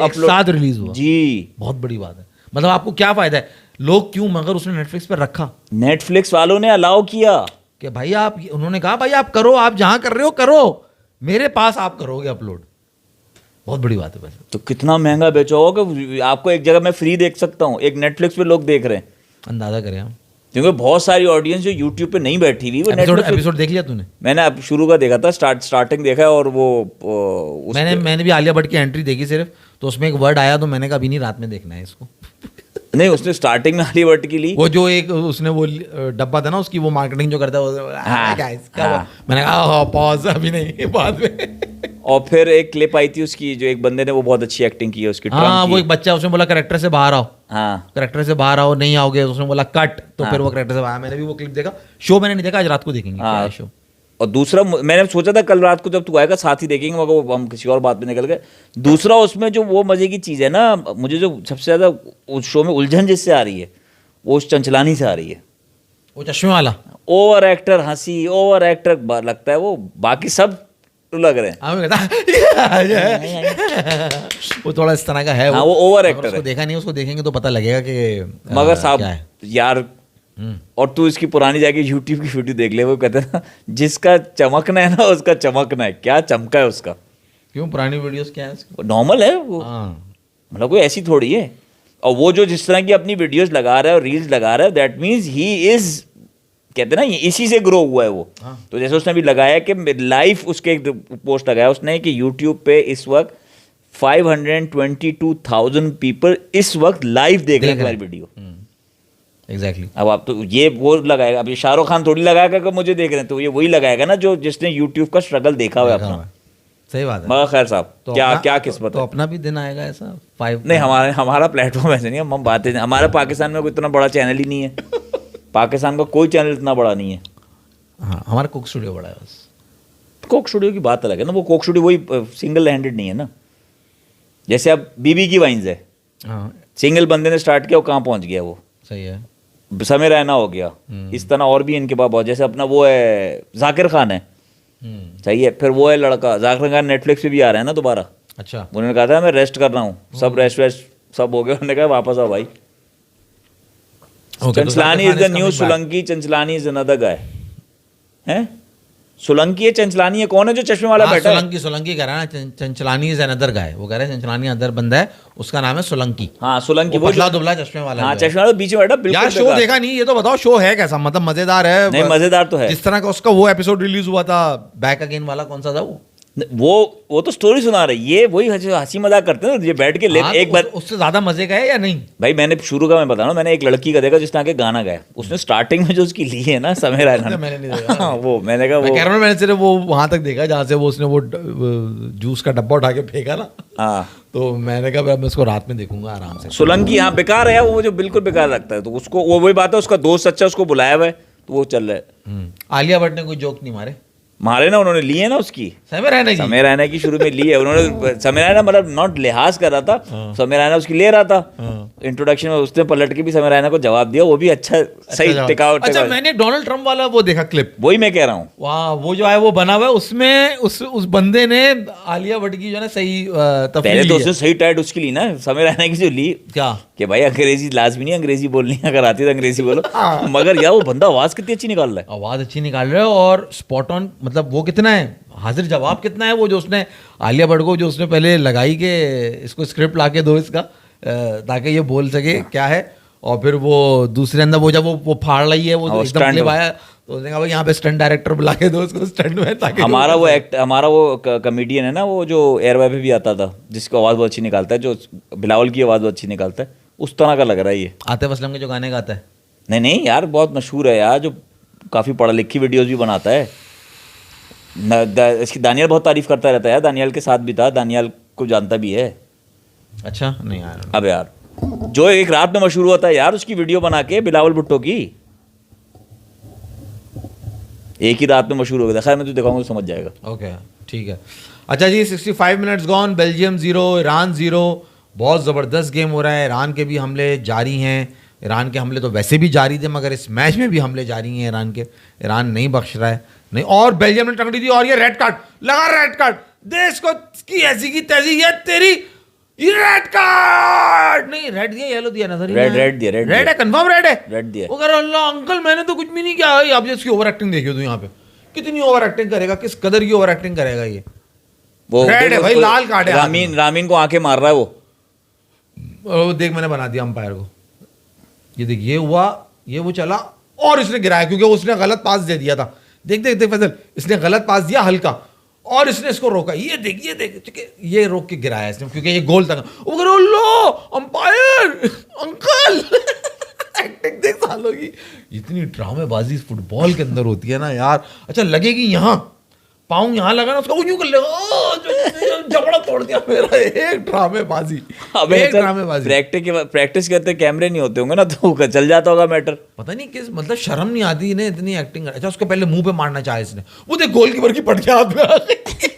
Speaker 1: एक साथ रिलीज हुआ
Speaker 2: जी।
Speaker 1: बहुत बड़ी बात है। मतलब आपको क्या फायदा है, लोग क्यों, मगर उसने नेटफ्लिक्स पर रखा।
Speaker 2: नेटफ्लिक्स वालों ने अलाउ किया
Speaker 1: कि भाई आप, उन्होंने कहा भाई आप करो, आप जहां कर रहे हो करो, मेरे पास आप करोगे अपलोड। बहुत बड़ी बात है वैसे।
Speaker 2: तो कितना महंगा बेचा होगा कि आपको एक जगह मैं फ्री देख सकता हूँ, एक नेटफ्लिक्स पे लोग देख रहे हैं।
Speaker 1: अंदाजा करें हम,
Speaker 2: क्योंकि बहुत सारी ऑडियंस जो यूट्यूब पे नहीं बैठी हुई वो
Speaker 1: एपिसोड देख लिया तूने?
Speaker 2: मैंने अब शुरू का देखा था, स्टार्टिंग देखा है। और वो
Speaker 1: मैंने भी आलिया भट्ट की एंट्री देखी सिर्फ, तो उसमें एक वर्ड आया तो मैंने कहा अभी नहीं, रात में देखना है इसको।
Speaker 2: नहीं उसने स्टार्टिंग में आलिया भट्ट की ली,
Speaker 1: वो जो एक उसने वो डब्बा था ना उसकी, वो मार्केटिंग जो करता है वो,
Speaker 2: हाँ,
Speaker 1: guys, क्या हुआ?
Speaker 2: हाँ।
Speaker 1: मैंने कहा पॉज, अभी नहीं, बाद में।
Speaker 2: और फिर एक क्लिप आई थी उसकी, जो एक बंदे ने वो बहुत अच्छी एक्टिंग की है उसकी,
Speaker 1: हाँ
Speaker 2: ट्रम्प
Speaker 1: वो
Speaker 2: की।
Speaker 1: एक बच्चा, उसने बोला करेक्टर से बाहर आओ,
Speaker 2: हाँ
Speaker 1: करेक्टर से बाहर आओ, नहीं आओगे, उसने बोला कट, तो फिर वो करेक्टर से बाहर। मैंने भी वो क्लिप देखा। शो मैंने नहीं देखा, आज रात को देखेंगे क्या है शो।
Speaker 2: और दूसरा मैंने सोचा था कल रात को जब तू आएगा साथ ही देखेंगे, मगर वो हम किसी और बात पे निकल गए। दूसरा उसमें जो वो मजे की चीज़ है ना, मुझे जो सबसे ज़्यादा उस शो में उलझन जिससे आ रही है वो उस चंचलानी से आ रही है।
Speaker 1: वो चश्मे वाला
Speaker 2: ओवर एक्टर हंसी, ओवर एक्टर लगता है वो, बाकी सब लग रहे हैं।
Speaker 1: हमें कहता वो थोड़ा इस तरह का है।
Speaker 2: हाँ, वो ओवर एक्टर
Speaker 1: उसको
Speaker 2: है।
Speaker 1: देखा नहीं, उसको देखेंगे तो पता लगेगा कि
Speaker 2: मगर साहब
Speaker 1: क्या है।
Speaker 2: यार, और तू इसकी पुरानी जाके यूट्यूब की वीडियो देख ले, वो कहते हैं ना जिसका चमकना है ना उसका चमकना है, क्या चमका है उसका।
Speaker 1: क्यों पुरानी वीडियोस क्या है उसकी?
Speaker 2: नॉर्मल है वो,
Speaker 1: हाँ
Speaker 2: मतलब कोई ऐसी थोड़ी है। और वो जो जिस तरह की अपनी वीडियोस लगा रहा है और रील्स लगा रहा है, दैट मीन्स ही इज, कहते हैं ना इसी से ग्रो हुआ है वो।
Speaker 1: हाँ।
Speaker 2: तो जैसे उसने भी लगाया कि लाइव, उसके एक पोस्ट लगाया उसने कि यूट्यूब पे इस वक्त 522,000 पीपल इस वक्त लाइव देख रहे हैं हमारी वीडियो।
Speaker 1: एग्जैक्टली।
Speaker 2: अब आप तो ये वो लगाएगा, अब ये शाहरुख खान थोड़ी लगाएगा कि मुझे देख रहे हैं, तो ये वही लगाएगा ना जो जिसने यूट्यूब का स्ट्रगल देखा हुआ है अपना।
Speaker 1: सही बात है।
Speaker 2: मगर खैर साहब,
Speaker 1: तो
Speaker 2: क्या
Speaker 1: अपना-
Speaker 2: क्या किस्मत
Speaker 1: तो
Speaker 2: है।
Speaker 1: अपना भी दिन आएगा ऐसा 5।
Speaker 2: नहीं हमारा प्लेटफॉर्म ऐसे नहीं है, हम बातें, हमारे पाकिस्तान में कोई इतना बड़ा चैनल ही नहीं है। पाकिस्तान का कोई चैनल इतना बड़ा नहीं है।
Speaker 1: हाँ हमारा कुक स्टूडियो बड़ा है बस।
Speaker 2: कोक स्टूडियो की बात अलग है ना, वो कोक स्टूडियो वही सिंगल हैंडेड नहीं है ना। जैसे अब बीबी की वाइन्स है,
Speaker 1: हाँ
Speaker 2: सिंगल बंदे ने स्टार्ट किया, वो कहाँ पहुंच गया, वो
Speaker 1: सही है।
Speaker 2: समय रहना हो गया। इस तरह और भी इनके पास बहुत, जैसे अपना वो है जाकिर खान है, सही है। फिर वो है लड़का जाकिर खान, नेटफ्लिक्स पे भी आ रहा है ना दोबारा।
Speaker 1: अच्छा
Speaker 2: उन्होंने कहा था मैं रेस्ट कर रहा हूँ, सब रेस्ट सब हो गया, उन्होंने कहा वापस आओ भाई। Chanchlani is the new Solanki, Chanchlani is another guy. हैं सोलंकी है, चंचलानी है, कौन है जो चश्मे वाला बैठा है?
Speaker 1: सोलंकी कह रहा है ना, चंचलानी इज अनदर गाय। वो कह रहे हैं चंचलानी अदर बंदा है, उसका नाम है सोलंकी।
Speaker 2: हाँ सोलंकी,
Speaker 1: वो पतला दुबला चश्मे वाला
Speaker 2: हाँ
Speaker 1: जो है।
Speaker 2: चश्मे वाला बीच में बैठा, बिल्कुल
Speaker 1: यार शो
Speaker 2: बेकार।
Speaker 1: देखा नहीं, ये तो बताओ शो है कैसा, मतलब मजेदार है?
Speaker 2: नहीं मजेदार तो है।
Speaker 1: जिस तरह का उसका वो एपिसोड रिलीज हुआ था बैक अगेन वाला, कौन सा था
Speaker 2: वो तो स्टोरी सुना रही, ये वही हंसी मजाक करते हैं ना, ये बैठ के
Speaker 1: हाँ,
Speaker 2: एक बार।
Speaker 1: उससे ज्यादा मजे का है या नहीं?
Speaker 2: भाई मैंने शुरू का मैं बता रहा हूँ, मैंने एक लड़की का देखा जिसने आके गाना गाया, उसने स्टार्टिंग में जो उसकी ली है ना समय रायना,
Speaker 1: मैंने नहीं देखा।
Speaker 2: हाँ, वो मैंने कहा
Speaker 1: मैं
Speaker 2: वो
Speaker 1: कह रहा हूँ, मैंने सिर्फ वो वहां तक देखा जहां से वो उसने वो जूस का डब्बा उठा के फेंका ना,
Speaker 2: हाँ
Speaker 1: तो मैंने कहा मैं उसको रात में देखूंगा आराम से।
Speaker 2: सोलंकी, हाँ बेकार है वो, मुझे बिल्कुल बेकार लगता है। तो उसको वो वही बात है, उसका दोस्त अच्छा उसको बुलाया हुआ है तो वो चल रहा है।
Speaker 1: आलिया भट्ट ने कोई जोक नहीं मारे?
Speaker 2: मारे ना उन्होंने, लिए ना उसकी
Speaker 1: समय रैना की
Speaker 2: समय रैना की शुरू में ली है उन्होंने। समय रैना मतलब नॉट लिहाज कर रहा था, समय रैना उसकी ले रहा था। इंट्रोडक्शन में उसने पलट के भी समय रैना को जवाब दिया, वो भी अच्छा सही टिकाऊ।
Speaker 1: अच्छा, मैंने डोनाल्ड ट्रम्प वाला वो देखा क्लिप,
Speaker 2: वही मैं कह रहा हूँ।
Speaker 1: वाह, वो जो है वो बना हुआ है, उसमें उस बंदे ने आलिया भट्ट की जो है ना सही
Speaker 2: पहले
Speaker 1: तफरीह
Speaker 2: तो
Speaker 1: ली
Speaker 2: उसने
Speaker 1: है।
Speaker 2: सही टाइट उसकी ली ना, समय रैना की जो ली
Speaker 1: क्या
Speaker 2: कि भाई अंग्रेजी लाजमी नहीं, अंग्रेजी बोलनी है, अगर आती है तो अंग्रेजी बोलो। मगर यार वो बंदा आवाज कितनी अच्छी निकाल रहा है।
Speaker 1: आवाज अच्छी निकाल रहे हो और स्पॉट ऑन, मतलब वो कितना है, हाजिर जवाब कितना है वो जो उसने आलिया भट्ट को जो उसने पहले लगाई कि इसको स्क्रिप्ट ला के दो इसका, ताकि ये बोल सके क्या है। और फिर वो दूसरे अंदर वो जब वो फाड़ रही है, वो
Speaker 2: हाँ,
Speaker 1: एकदम
Speaker 2: stunt
Speaker 1: क्लिप
Speaker 2: हो।
Speaker 1: आया तो उसने कहा भाई यहाँ पे स्टंट डायरेक्टर बुला के दो उसको स्टंट में, ताकि
Speaker 2: हमारा वो कॉमेडियन है ना, वो जो एयरवे पे भी आता था, जिसकी आवाज़ बहुत अच्छी निकालता है, जो बिलावल की आवाज़ बहुत अच्छी निकालता है, उस तरह का लग रहा है ये।
Speaker 1: आतिफ असलम के जो गाने गाता है।
Speaker 2: नहीं नहीं यार, बहुत मशहूर है यार, जो काफ़ी पढ़ा लिखी वीडियोस भी बनाता है। इसकी दानियाल बहुत तारीफ करता रहता है यार, दानियाल के साथ भी था, दानियाल को जानता भी है।
Speaker 1: अच्छा नहीं यार,
Speaker 2: अब यार जो एक रात में मशहूर होता है यार, उसकी वीडियो बना के बिलावल भुट्टो की, एक ही रात में मशहूर हो गया था। खैर मैं तो दिखाऊंगा तो समझ जाएगा।
Speaker 1: ओके ठीक है। अच्छा जी, 65 मिनट्स गॉन, बेल्जियम 0 ईरान 0। बहुत ज़बरदस्त गेम हो रहा है, ईरान के भी हमले जारी हैं। ईरान के हमले तो वैसे भी जारी थे, मगर इस मैच में भी हमले जारी हैं ईरान के। ईरान नहीं बख्श रहा है, नहीं। और बेल्जियम ने टंगड़ी दी, और ये रेड कार्ड लगा, रेड कार्ड देश को की ऐसी की तैसी, ये तेरी रेड कार्ड नहीं, रेड दिया, येलो दिया, नजर ही नहीं आया।
Speaker 2: रेड दिया, रेड
Speaker 1: रेड है, कंफर्म रेड है।
Speaker 2: रेड दिया।
Speaker 1: वो कह रहा अल्लाह अंकल मैंने तो कुछ भी नहीं किया। आप इसकी ओवर एक्टिंग देखिए तो यहाँ पे कितनी ओवर एक्टिंग करेगा, किस कदर की ओवर एक्टिंग करेगा ये।
Speaker 2: वो
Speaker 1: रेड है भाई, लाल कार्ड है।
Speaker 2: रामीन को आंखें मार रहा है वो।
Speaker 1: वो देख, मैंने बना दिया अंपायर को, ये देख, ये हुआ, ये वो चला और इसने गिराया, क्योंकि उसने गलत पास दे दिया था। देख देख देख फैसल, इसने गलत पास दिया हल्का, और इसने इसको रोका। ये देख, ये देख, ठीक है, ये रोक के गिराया इसने, क्योंकि ये गोल था। वो कह रहा लो अंपायर अंकल एक्टिंग देख सालों की। इतनी ड्रामेबाजी फुटबॉल के अंदर होती है ना यार। अच्छा लगेगी यहाँ, पाँव यहाँ लगा ना उसका, वो यूं कर लेगा, जबड़ा तोड़ दिया मेरा। एक ड्रामेबाजी, एक ड्रामेबाजी।
Speaker 2: प्रैक्टिस करते कैमरे नहीं होते होंगे ना, तो चल जाता होगा मैटर।
Speaker 1: पता नहीं किस, मतलब शर्म नहीं आती इन्हें इतनी एक्टिंग। अच्छा उसको पहले मुंह पे मारना चाहे इसने, वो देख गोलकीपर की पट के हाथ में आ गई।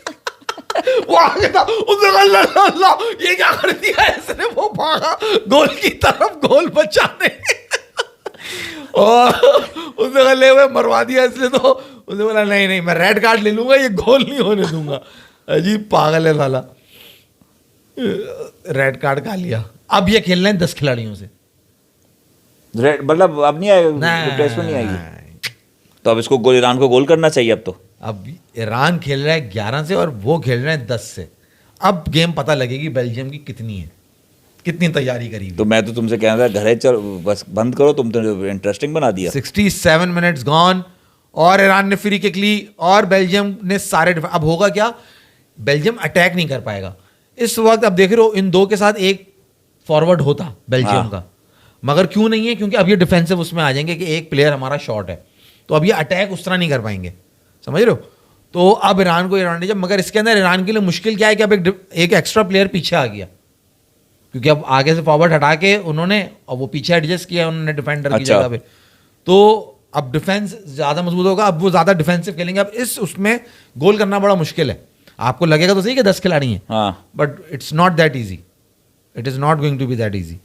Speaker 1: वो आगे था, उसने कहा अल्लाह ये क्या कर दिया इसने, वो भागा गोल की तरफ, गोल बचाने। और उसने कहा ले हुए मरवा दिया इसने, तो उसने बोला नहीं नहीं मैं रेड कार्ड ले लूंगा, ये गोल नहीं होने दूंगा। अजीब पागल है साला, रेड कार्ड खा लिया। अब ये खेल रहे हैं 10 खिलाड़ियों से,
Speaker 2: मतलब अब नहीं आएगा, रिप्लेसमेंट नहीं आएगी, तो अब इसको गोल, ईरान को गोल करना चाहिए अब तो।
Speaker 1: अब ईरान खेल रहा है 11 से और वो खेल रहे हैं 10 से। अब गेम पता लगेगी बेल्जियम की कितनी है, कितनी तैयारी करी।
Speaker 2: तो मैं तो तुमसे कह रहा था घरे चल, बस बंद करो, तुम तो इंटरेस्टिंग बना दिया।
Speaker 1: 67 मिनट्स गॉन और ईरान ने फ्री किक ली और बेल्जियम ने सारे अब होगा क्या, बेल्जियम अटैक नहीं कर पाएगा इस वक्त। अब देख रहे हो इन दो के साथ एक फॉरवर्ड होता बेल्जियम
Speaker 2: हाँ।
Speaker 1: का, मगर क्यों नहीं है, क्योंकि अब ये डिफेंसिव उसमें आ जाएंगे कि एक प्लेयर हमारा शॉर्ट है, तो अब ये अटैक उस तरह नहीं कर पाएंगे, समझ रहे हो। तो अब ईरान को एडवांटेज है, मगर इसके अंदर ईरान के लिए मुश्किल क्या है कि अब एक एक्स्ट्रा प्लेयर पीछे आ गया, क्योंकि अब आगे से फॉरवर्ड हटा के उन्होंने, और वो पीछे एडजस्ट किया उन्होंने डिफेंडर की जगह पे, तो अब डिफेंस ज़्यादा मजबूत होगा, अब वो ज़्यादा डिफेंसिव खेलेंगे। अब इस उसमें गोल करना बड़ा मुश्किल है। आपको लगेगा तो सही कि 10 खिलाड़ी हैं,
Speaker 2: हाँ,
Speaker 1: but it's not that easy, it is not going to be that easy.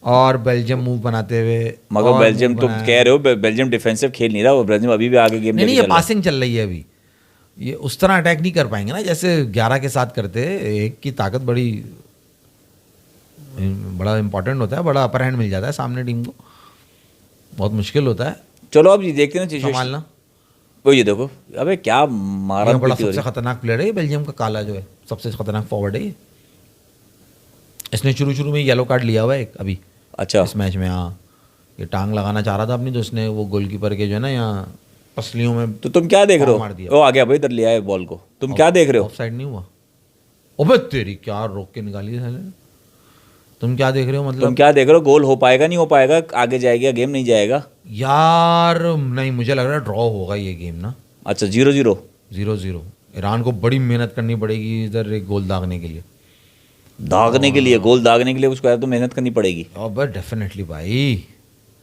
Speaker 1: और बेल्जियम मूव बनाते हुए,
Speaker 2: मगर बेल्जियम तुम कह रहे हो बेल्जियम डिफेंसिव खेल नहीं रहा, वो बेल्जियम अभी भी आगे गेम
Speaker 1: नहीं, ये पासिंग चल रही है अभी, ये उस तरह अटैक नहीं कर पाएंगे ना जैसे 11 के साथ करते। एक की ताकत बड़ा इंपॉर्टेंट होता है, बड़ा अपर हैंड मिल जाता है सामने टीम को, बहुत मुश्किल होता है।
Speaker 2: चलो अब ये देखते हैं
Speaker 1: संभालना।
Speaker 2: वो ये देखो, अबे क्या मारा,
Speaker 1: बड़ा सबसे खतरनाक प्लेयर है बेल्जियम का, काला जो है सबसे खतरनाक फॉरवर्ड है ये। इसने शुरू में येलो कार्ड लिया हुआ है एक अभी,
Speaker 2: अच्छा
Speaker 1: इस मैच में। हाँ, ये टांग लगाना चाह रहा था अपनी, तो इसने वो गोलकीपर के जो है ना यहाँ पसलियों में।
Speaker 2: तो तुम क्या देख रहे
Speaker 1: मार
Speaker 2: हो,
Speaker 1: दिया।
Speaker 2: वो आ गया भाई, इधर ले आए बॉल को, तुम क्या देख रहे हो।
Speaker 1: ऑफसाइड नहीं हुआ, ओबे तेरी क्या रोक के निकाली है, तुम क्या देख रहे हो, मतलब
Speaker 2: तुम क्या देख रहे हो, गोल हो पाएगा नहीं हो पाएगा, आगे जाएगा गेम नहीं जाएगा
Speaker 1: यार। नहीं, मुझे लग रहा है ड्रॉ होगा ये गेम ना।
Speaker 2: अच्छा 0-0
Speaker 1: 0-0। ईरान को बड़ी मेहनत करनी पड़ेगी इधर एक गोल दागने के लिए,
Speaker 2: गोल दागने के लिए उसको यार तो मेहनत करनी पड़ेगी।
Speaker 1: अब डेफिनेटली भाई,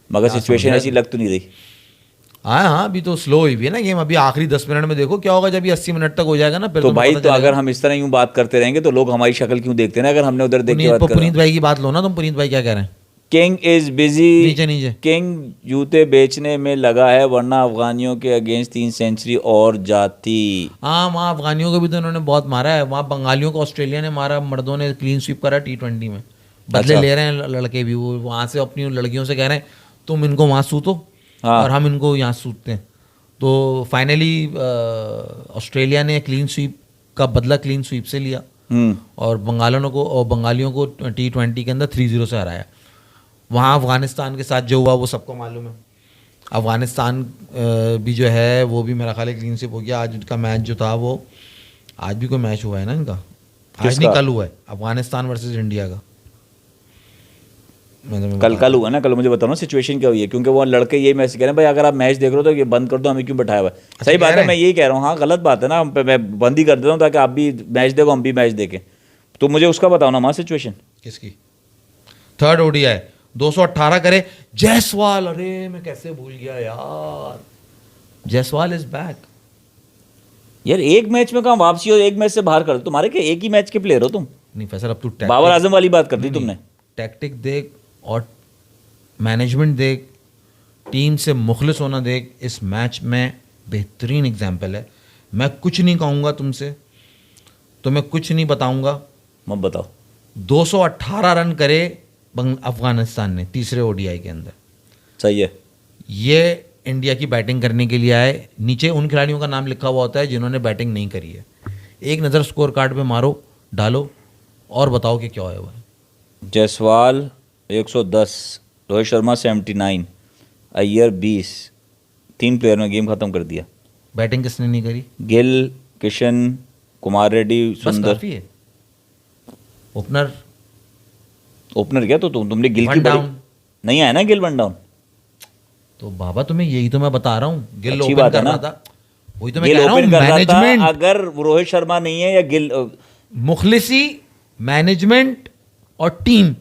Speaker 2: मगर सिचुएशन ऐसी लग तो नहीं रही।
Speaker 1: हाँ, अभी तो स्लो हुई भी है ना गेम। अभी आखिरी 10 मिनट में देखो क्या होगा जब ये 80 मिनट तक हो जाएगा ना, फिर
Speaker 2: तो
Speaker 1: तुम्हें
Speaker 2: भाई
Speaker 1: पता
Speaker 2: तो
Speaker 1: चलेगा।
Speaker 2: अगर हम इस तरह यूं बात करते रहेंगे तो लोग हमारी शक्ल क्यों देखते हैं ना, अगर हमने उधर देख के बात कर
Speaker 1: पुनीत भाई की बात लो ना तुम। पुनीत भाई क्या कह रहे हैं?
Speaker 2: किंग इज बिजी,
Speaker 1: नीचे नीचे।
Speaker 2: किंग जूते बेचने में लगा है, वरना अफगानियों के अगेंस्ट 3 सेंचुरी और जाती।
Speaker 1: हाँ, वहाँ अफगानियों को भी तो इन्होंने बहुत मारा है। वहाँ बंगालियों को ऑस्ट्रेलिया ने मारा, मर्दों ने क्लीन स्वीप करा T20 में। बदले
Speaker 2: अच्छा।
Speaker 1: ले रहे हैं लड़के भी। वो वहाँ से अपनी लड़कियों से कह रहे हैं तुम इनको वहाँ सूतो
Speaker 2: हाँ।
Speaker 1: और हम इनको यहाँ सूतते हैं। तो फाइनली ऑस्ट्रेलिया ने क्लीन स्वीप का बदला क्लीन स्वीप से लिया और बंगालियों को T20 के अंदर 3-0 से हराया। वहाँ अफगानिस्तान के साथ जो हुआ वो सबको मालूम है। अफगानिस्तान भी जो है वो भी मेरा ख्याल है क्लीन स्वीप हो गया। आज उनका मैच जो था वो, आज भी कोई मैच हुआ है ना इनका, आज नहीं कल हुआ है, अफगानिस्तान वर्सेस इंडिया का।
Speaker 2: कल हुआ ना। कल मुझे बताओ ना सिचुएशन क्या हुई है, क्योंकि वो लड़के यही मैसेज कह रहे हैं भाई अगर आप मैच देख रहे हो तो ये बंद कर दो, हमें क्यों बैठाया हुआ है। सही बात है, मैं यही कह रहा हूँ। हाँ गलत बात है ना, मैं बंद ही कर देता हूँ ताकि आप भी मैच देखो हम भी मैच देखें। तो मुझे उसका बताओ ना वहाँ सिचुएशन
Speaker 1: किसकी? थर्ड ODI 218 करे जायसवाल। अरे मैं कैसे भूल गया यार, जायसवाल इज बैक।
Speaker 2: यार एक मैच में कहाँ वापसी हो, एक मैच से बाहर कर दो। तुम्हारे क्या एक ही मैच के प्लेयर हो तुम?
Speaker 1: नहीं फैसल, अब तू
Speaker 2: बाबर आजम वाली बात कर दी तुमने।
Speaker 1: टैक्टिक देख और मैनेजमेंट देख, टीम से मुखलिस होना देख। इस मैच में बेहतरीन एग्जाम्पल है। मैं कुछ नहीं कहूँगा तुमसे, तो मैं कुछ नहीं बताऊँगा।
Speaker 2: मत बताओ।
Speaker 1: 218 रन करे अफगानिस्तान ने तीसरे ODI के अंदर।
Speaker 2: सही है।
Speaker 1: ये इंडिया की बैटिंग करने के लिए आए। नीचे उन खिलाड़ियों का नाम लिखा हुआ होता है जिन्होंने बैटिंग नहीं करी है। एक नज़र स्कोर कार्ड पे मारो, डालो और बताओ कि क्या हुआ है।
Speaker 2: जायसवाल 110, रोहित शर्मा 79, अय्यर 20। 3 प्लेयर ने गेम खत्म कर दिया।
Speaker 1: बैटिंग किसने नहीं करी?
Speaker 2: गिल, किशन, कुमार रेड्डी, सुंदर।
Speaker 1: काफी है।
Speaker 2: ओपनर क्या? तो तुमने गिल की
Speaker 1: वन डाउन
Speaker 2: नहीं आया ना गिल वन डाउन।
Speaker 1: तो बाबा तुम्हें यही तो मैं बता रहा हूँ, गिल
Speaker 2: अच्छी
Speaker 1: ओपन
Speaker 2: बात है
Speaker 1: कर
Speaker 2: ना।
Speaker 1: रहा था। वही तो मैं
Speaker 2: गिल
Speaker 1: कह रहा हूँ,
Speaker 2: ओपन कर रहा था।
Speaker 1: मैनेजमेंट,
Speaker 2: अगर रोहित शर्मा नहीं है या गिल,
Speaker 1: मुखलिसी, मैनेजमेंट और टीम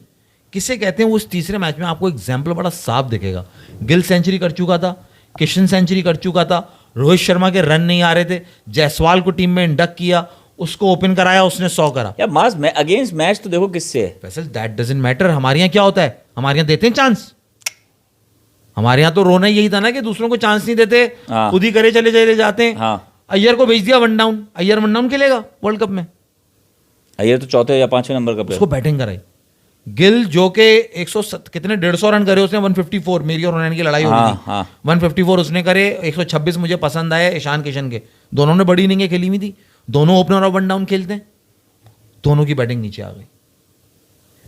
Speaker 1: किसे कहते हैं वो इस तीसरे मैच में आपको एग्जाम्पल बड़ा साफ दिखेगा। गिल सेंचुरी कर चुका था, किशन सेंचुरी कर चुका था, रोहित शर्मा के रन नहीं आ रहे थे, जायसवाल को टीम में इंडक्ट किया, उसको ओपन कराया, उसने 100 करा।
Speaker 2: या मास अगेंस्ट मैच तो देखो किससे है।
Speaker 1: वैसे दैट डजंट मैटर। हमारे यहाँ क्या होता है, हमारे यहाँ देते हैं चांस। हमारे यहाँ तो रोना यही था ना कि दूसरों को चांस नहीं देते,
Speaker 2: हाँ।
Speaker 1: खुद ही करे चले जाते हैं।
Speaker 2: हाँ।
Speaker 1: अय्यर को भेज दिया one down, Iyer one down खेलेगा वर्ल्ड कप में।
Speaker 2: अय्यर तो 4थे या 5वें नंबर का प्लेयर।
Speaker 1: उसको बैटिंग कराई। गिल जो के 150 रन करे उसने, 154 मेरी और उन्होंने की लड़ाई हो रही थी।
Speaker 2: हाँ।
Speaker 1: 154 उसने करे, 126 मुझे पसंद आए ईशान किशन के। दोनों ने बड़ी इनिंगें खेली हुई थी, दोनों ओपनर और वन डाउन खेलते हैं, दोनों की बैटिंग नीचे आ गई।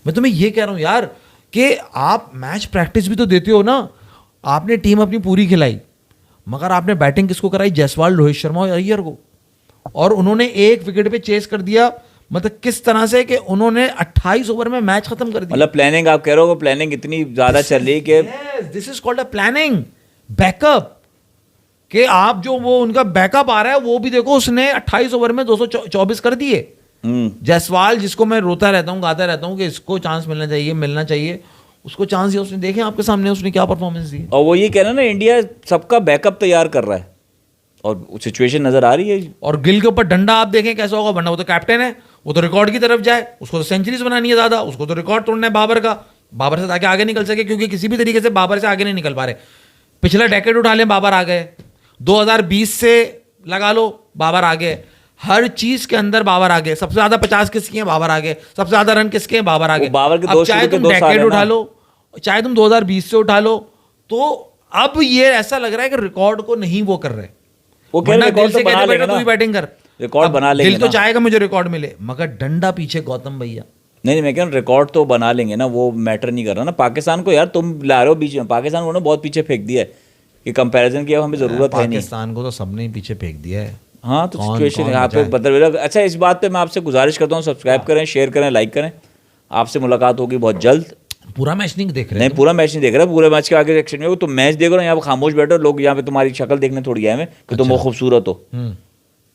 Speaker 1: मैं तुम्हें ये कह रहा हूं यार कि आप मैच प्रैक्टिस भी तो देते हो ना। आपने टीम अपनी पूरी खिलाई, मगर आपने बैटिंग किसको कराई? जायसवाल, रोहित शर्मा और अय्यर को। और उन्होंने एक विकेट पे चेस कर दिया। मतलब किस तरह से कि उन्होंने 28 ओवर में मैच खत्म कर दिया।
Speaker 2: मतलब प्लानिंग आप कह रहे हो, प्लानिंग इतनी ज्यादा चल रही है कि
Speaker 1: this is called a planning, backup. कि आप जो वो उनका बैकअप आ रहा है वो भी देखो, उसने 28 ओवर में 224 कर दिए। जायसवाल, जिसको मैं रोता रहता हूँ, गाता रहता हूँ कि इसको चांस मिलना चाहिए, उसको चांस दिया उसने। देखें आपके सामने उसने क्या परफॉर्मेंस दी।
Speaker 2: और वो ये कह रहा है ना, इंडिया सबका बैकअप तैयार कर रहा है और सिचुएशन नजर आ रही है।
Speaker 1: और गिल के ऊपर डंडा आप देखें कैसा होगा, वरना वो तो कैप्टन है, वो तो रिकॉर्ड की तरफ जाए, उसको तो सेंचुरीज बनानी है ज्यादा, उसको तो रिकॉर्ड तोड़ना है बाबर का। बाबर से ताकि आगे निकल सके, क्योंकि किसी भी तरीके से बाबर से आगे नहीं निकल पा रहे। पिछला डेकेड उठा लें, बाबर आ गए। 2020 से लगा लो, बाबर आ गए। हर चीज के अंदर बाबर आ गए। सबसे ज्यादा 50 किसके हैं? बाबर आ गए। सबसे ज्यादा रन किसके हैं? बाबर आ गए।
Speaker 2: बाबर के
Speaker 1: अब चाहे तुम डेकेड उठा लो, चाहे तुम 2020 से उठा लो, तो अब ये ऐसा लग रहा है कि रिकॉर्ड को नहीं वो कर रहे।
Speaker 2: वो कह रहे रिकॉर्ड तो बना लेंगे ना,
Speaker 1: तू भी बैटिंग कर,
Speaker 2: रिकॉर्ड बना लेंगे।
Speaker 1: दिल तो चाहेगा मुझे रिकॉर्ड मिले, मगर डंडा पीछे गौतम भैया।
Speaker 2: नहीं मैं कह रहा हूँ रिकॉर्ड तो बना लेंगे ना, वो मैटर नहीं कर रहा ना। पाकिस्तान को यार तुम ला रहे हो बीच में, पाकिस्तान को बहुत पीछे फेंक दिया है कि कंपैरिजन की अब हमें जरूरत है नहीं।
Speaker 1: पाकिस्तान को तो सबने ही पीछे फेंक दिया है।
Speaker 2: हाँ तो सिचुएशन यहाँ पे बदल। अच्छा इस बात पे मैं आपसे गुजारिश करता हूँ, सब्सक्राइब करें, शेयर करें, लाइक करें। आपसे मुलाकात होगी बहुत जल्द।
Speaker 1: पूरा मैच नहीं देख रहे?
Speaker 2: नहीं पूरा मैच नहीं देख रहा, पूरे मैच के आगे सेक्शन में तुम मैच देख रहे हो, यहाँ पे खामोश बैठो, लोग यहाँ पे तुम्हारी शक्ल देखने थोड़ी आए हैं कि तुम वो खूबसूरत हो।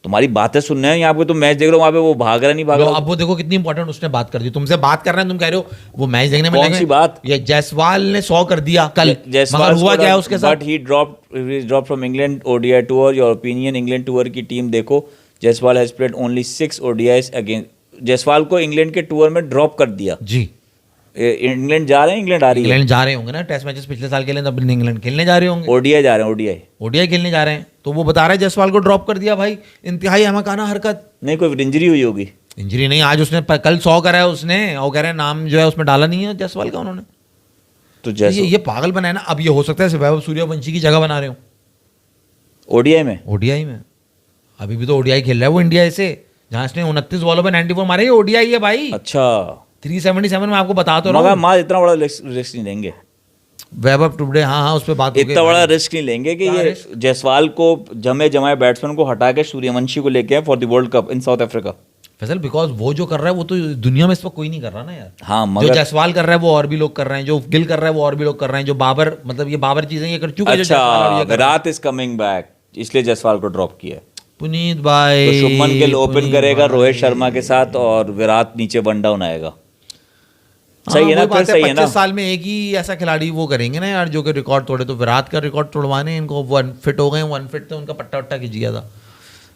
Speaker 2: तुम्हारी बातें सुनने हैं यहाँ पे, तुम मैच देख रहे हो, वहाँ पे वो भाग रहा नहीं भाग रहा।
Speaker 1: अब वो देखो कितनी इंपॉर्टेंट उसने बात कर दी, तुमसे बात कर रहे हैं, तुम कह रहे हो वो मैच देखने में
Speaker 2: कौन
Speaker 1: लगे।
Speaker 2: सी बात?
Speaker 1: ये जायसवाल ने 100 कर दिया कल, मगर हुआ क्या है उसके साथ?
Speaker 2: But he drop from England ODI tour. Your opinion, England tour की टीम देखो, Jaiswal has played only 6 ODIs against. Jaiswal को इंग्लैंड के टूर में ड्रॉप कर दिया
Speaker 1: जी।
Speaker 2: इंग्लैंड जा रहे हैं, इंग्लैंड आ रही है,
Speaker 1: इंग्लैंड जा रहे होंगे ना टेस्ट मैचेस पिछले साल के लिए, तब इंग्लैंड खेलने जा रहे होंगे,
Speaker 2: ओडीआई जा रहे हैं, ओडीआई
Speaker 1: ओडीआई खेलने जा रहे हैं। तो वो बता रहा है जायसवाल को ड्रॉप कर दिया भाई, इंतहाई अहमकाना हरकत।
Speaker 2: नहीं, कोई इंजरी हुई होगी।
Speaker 1: इंजरी नहीं, आज उसने कल 100 करा है उसने, और कह रहे हैं नाम जो है उसमें डाला नहीं है जायसवाल का उन्होंने।
Speaker 2: तो
Speaker 1: ये पागल बनाया ना। अब ये हो सकता है वैभव सूर्यवंशी की जगह बना रहे हो
Speaker 2: ओडीआई में,
Speaker 1: ओडीआई में। अभी भी तो ओडीआई खेल रहा है वो इंडिया से, जहां इसने 29 बॉलों पे 94 मारे, ये ओडीआई है भाई।
Speaker 2: अच्छा
Speaker 1: 377 में आपको बता तो रहा
Speaker 2: मगर
Speaker 1: हूं।
Speaker 2: माँ इतना बड़ा रिस्क नहीं लेंगे,
Speaker 1: वैभव टुडे, हाँ उस पर बात हो गई।
Speaker 2: इतना बड़ा रिस्क नहीं लेंगे कि
Speaker 1: क्या
Speaker 2: ये
Speaker 1: रिस्क?
Speaker 2: जायसवाल को जमाए बैट्समैन को हटा के सूर्यवंशी को लेके for the world cup in south Africa.
Speaker 1: Faisal because वो जो कर रहा है वो तो दुनिया में इस पर कोई नहीं कर रहा ना यार।
Speaker 2: हाँ
Speaker 1: जो
Speaker 2: मगर
Speaker 1: जायसवाल कर रहा है वो और भी लोग कर रहे हैं, जो गिल कर रहा है वो और भी लोग कर रहे हैं, जो बाबर, मतलब ये बाबर चीजें ये कर चुके हैं, जो जायसवाल और
Speaker 2: अच्छा
Speaker 1: ये कर रहा है।
Speaker 2: विराट इज कमिंग बैक, इसलिए जायसवाल को ड्रॉप किया।
Speaker 1: पुनीत भाई,
Speaker 2: तो शुभमन गिल ओपन
Speaker 1: पुनीत
Speaker 2: करेगा
Speaker 1: भाई।
Speaker 2: रोहित शर्मा के साथ और विराट नीचे वन डाउन आएगा। सही है ना?
Speaker 1: वही
Speaker 2: फिर
Speaker 1: बात है,
Speaker 2: सही है ना?
Speaker 1: 25 साल में एक ही ऐसा खिलाड़ी वो करेंगे ना यार जो कि रिकॉर्ड तोड़े। तो विराट का रिकॉर्ड तोड़वाने इनको, वन फिट हो गए, वन फिट तो उनका पट्टा वट्टा खिंच गया था।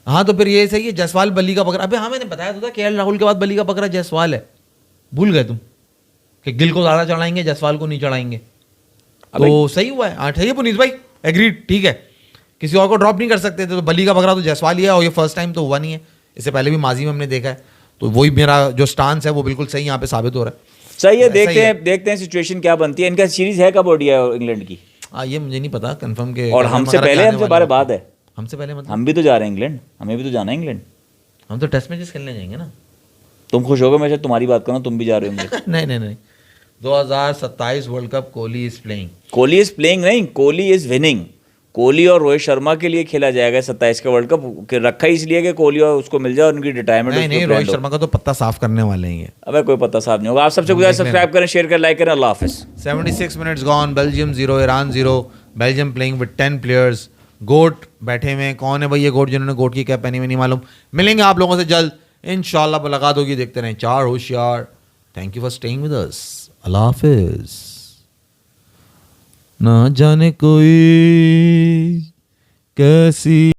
Speaker 1: हाँ तो फिर ये सही है, जायसवाल बल्ली का बकरा। अबे हाँ मैंने बताया तो था, केएल राहुल के बाद बल्ली का बकरा जायसवाल है। भूल गए तुम कि गिल को ज्यादा चढ़ाएंगे, जायसवाल को नहीं चढ़ाएंगे। तो सही हुआ है। हाँ सही है पुनीत भाई, एग्रीड, ठीक है। किसी और को ड्रॉप नहीं कर सकते थे, तो बल्ली का बकरा तो जायसवाल ही है, और ये फर्स्ट टाइम तो हुआ नहीं है, इससे पहले भी माजी में हमने देखा है। तो वही मेरा जो स्टांस है वो बिल्कुल सही यहाँ पे साबित हो रहा है।
Speaker 2: सही है, देखते हैं सिचुएशन क्या बनती है। इनका सीरीज है कब ओडीआई इंग्लैंड की?
Speaker 1: हाँ ये मुझे नहीं पता कंफर्म के।
Speaker 2: और हमसे पहले, हमसे बारे बाद है,
Speaker 1: हमसे पहले मतलब
Speaker 2: हम भी तो जा रहे हैं इंग्लैंड, हमें भी तो जाना है इंग्लैंड।
Speaker 1: हम तो टेस्ट मैचेस खेलने जाएंगे ना।
Speaker 2: तुम खुश होगे मैं शायद तुम्हारी बात करूँ, तुम भी जा रहे होंगे।
Speaker 1: नहीं नहीं नहीं, 2027 world cup Kohli is playing.
Speaker 2: Kohli is playing नहीं, कोहली इज विनिंग। कोहली और रोहित शर्मा के लिए खेला जाएगा 27 का वर्ल्ड कप, रखा ही इसलिए कि कोहली और उसको मिल जाए और उनकी रिटायरमेंट।
Speaker 1: नहीं रोहित शर्मा का तो पत्ता साफ करने वाले हैं ये।
Speaker 2: अबे कोई पता साफ नहीं होगा। आप सबसे गुजारिश सब्सक्राइब करें, शेयर करें, लाइक करें। अल्लाह हाफिज।
Speaker 1: 76 minutes gone, Belgium 0 Iran 0। Belgium playing with 10 players. Goat बैठे हुए हैं। कौन है भाई ये गोट जिन्होंने गोट की कैप पहनी हुई, नहीं मालूम। मिलेंगे आप लोगों से जल्द इंशाल्लाह, मुलाकात होगी। देखते रहें चार होशियार। Thank you for staying with us. अल्लाह हाफिज। ना जाने कोई कैसी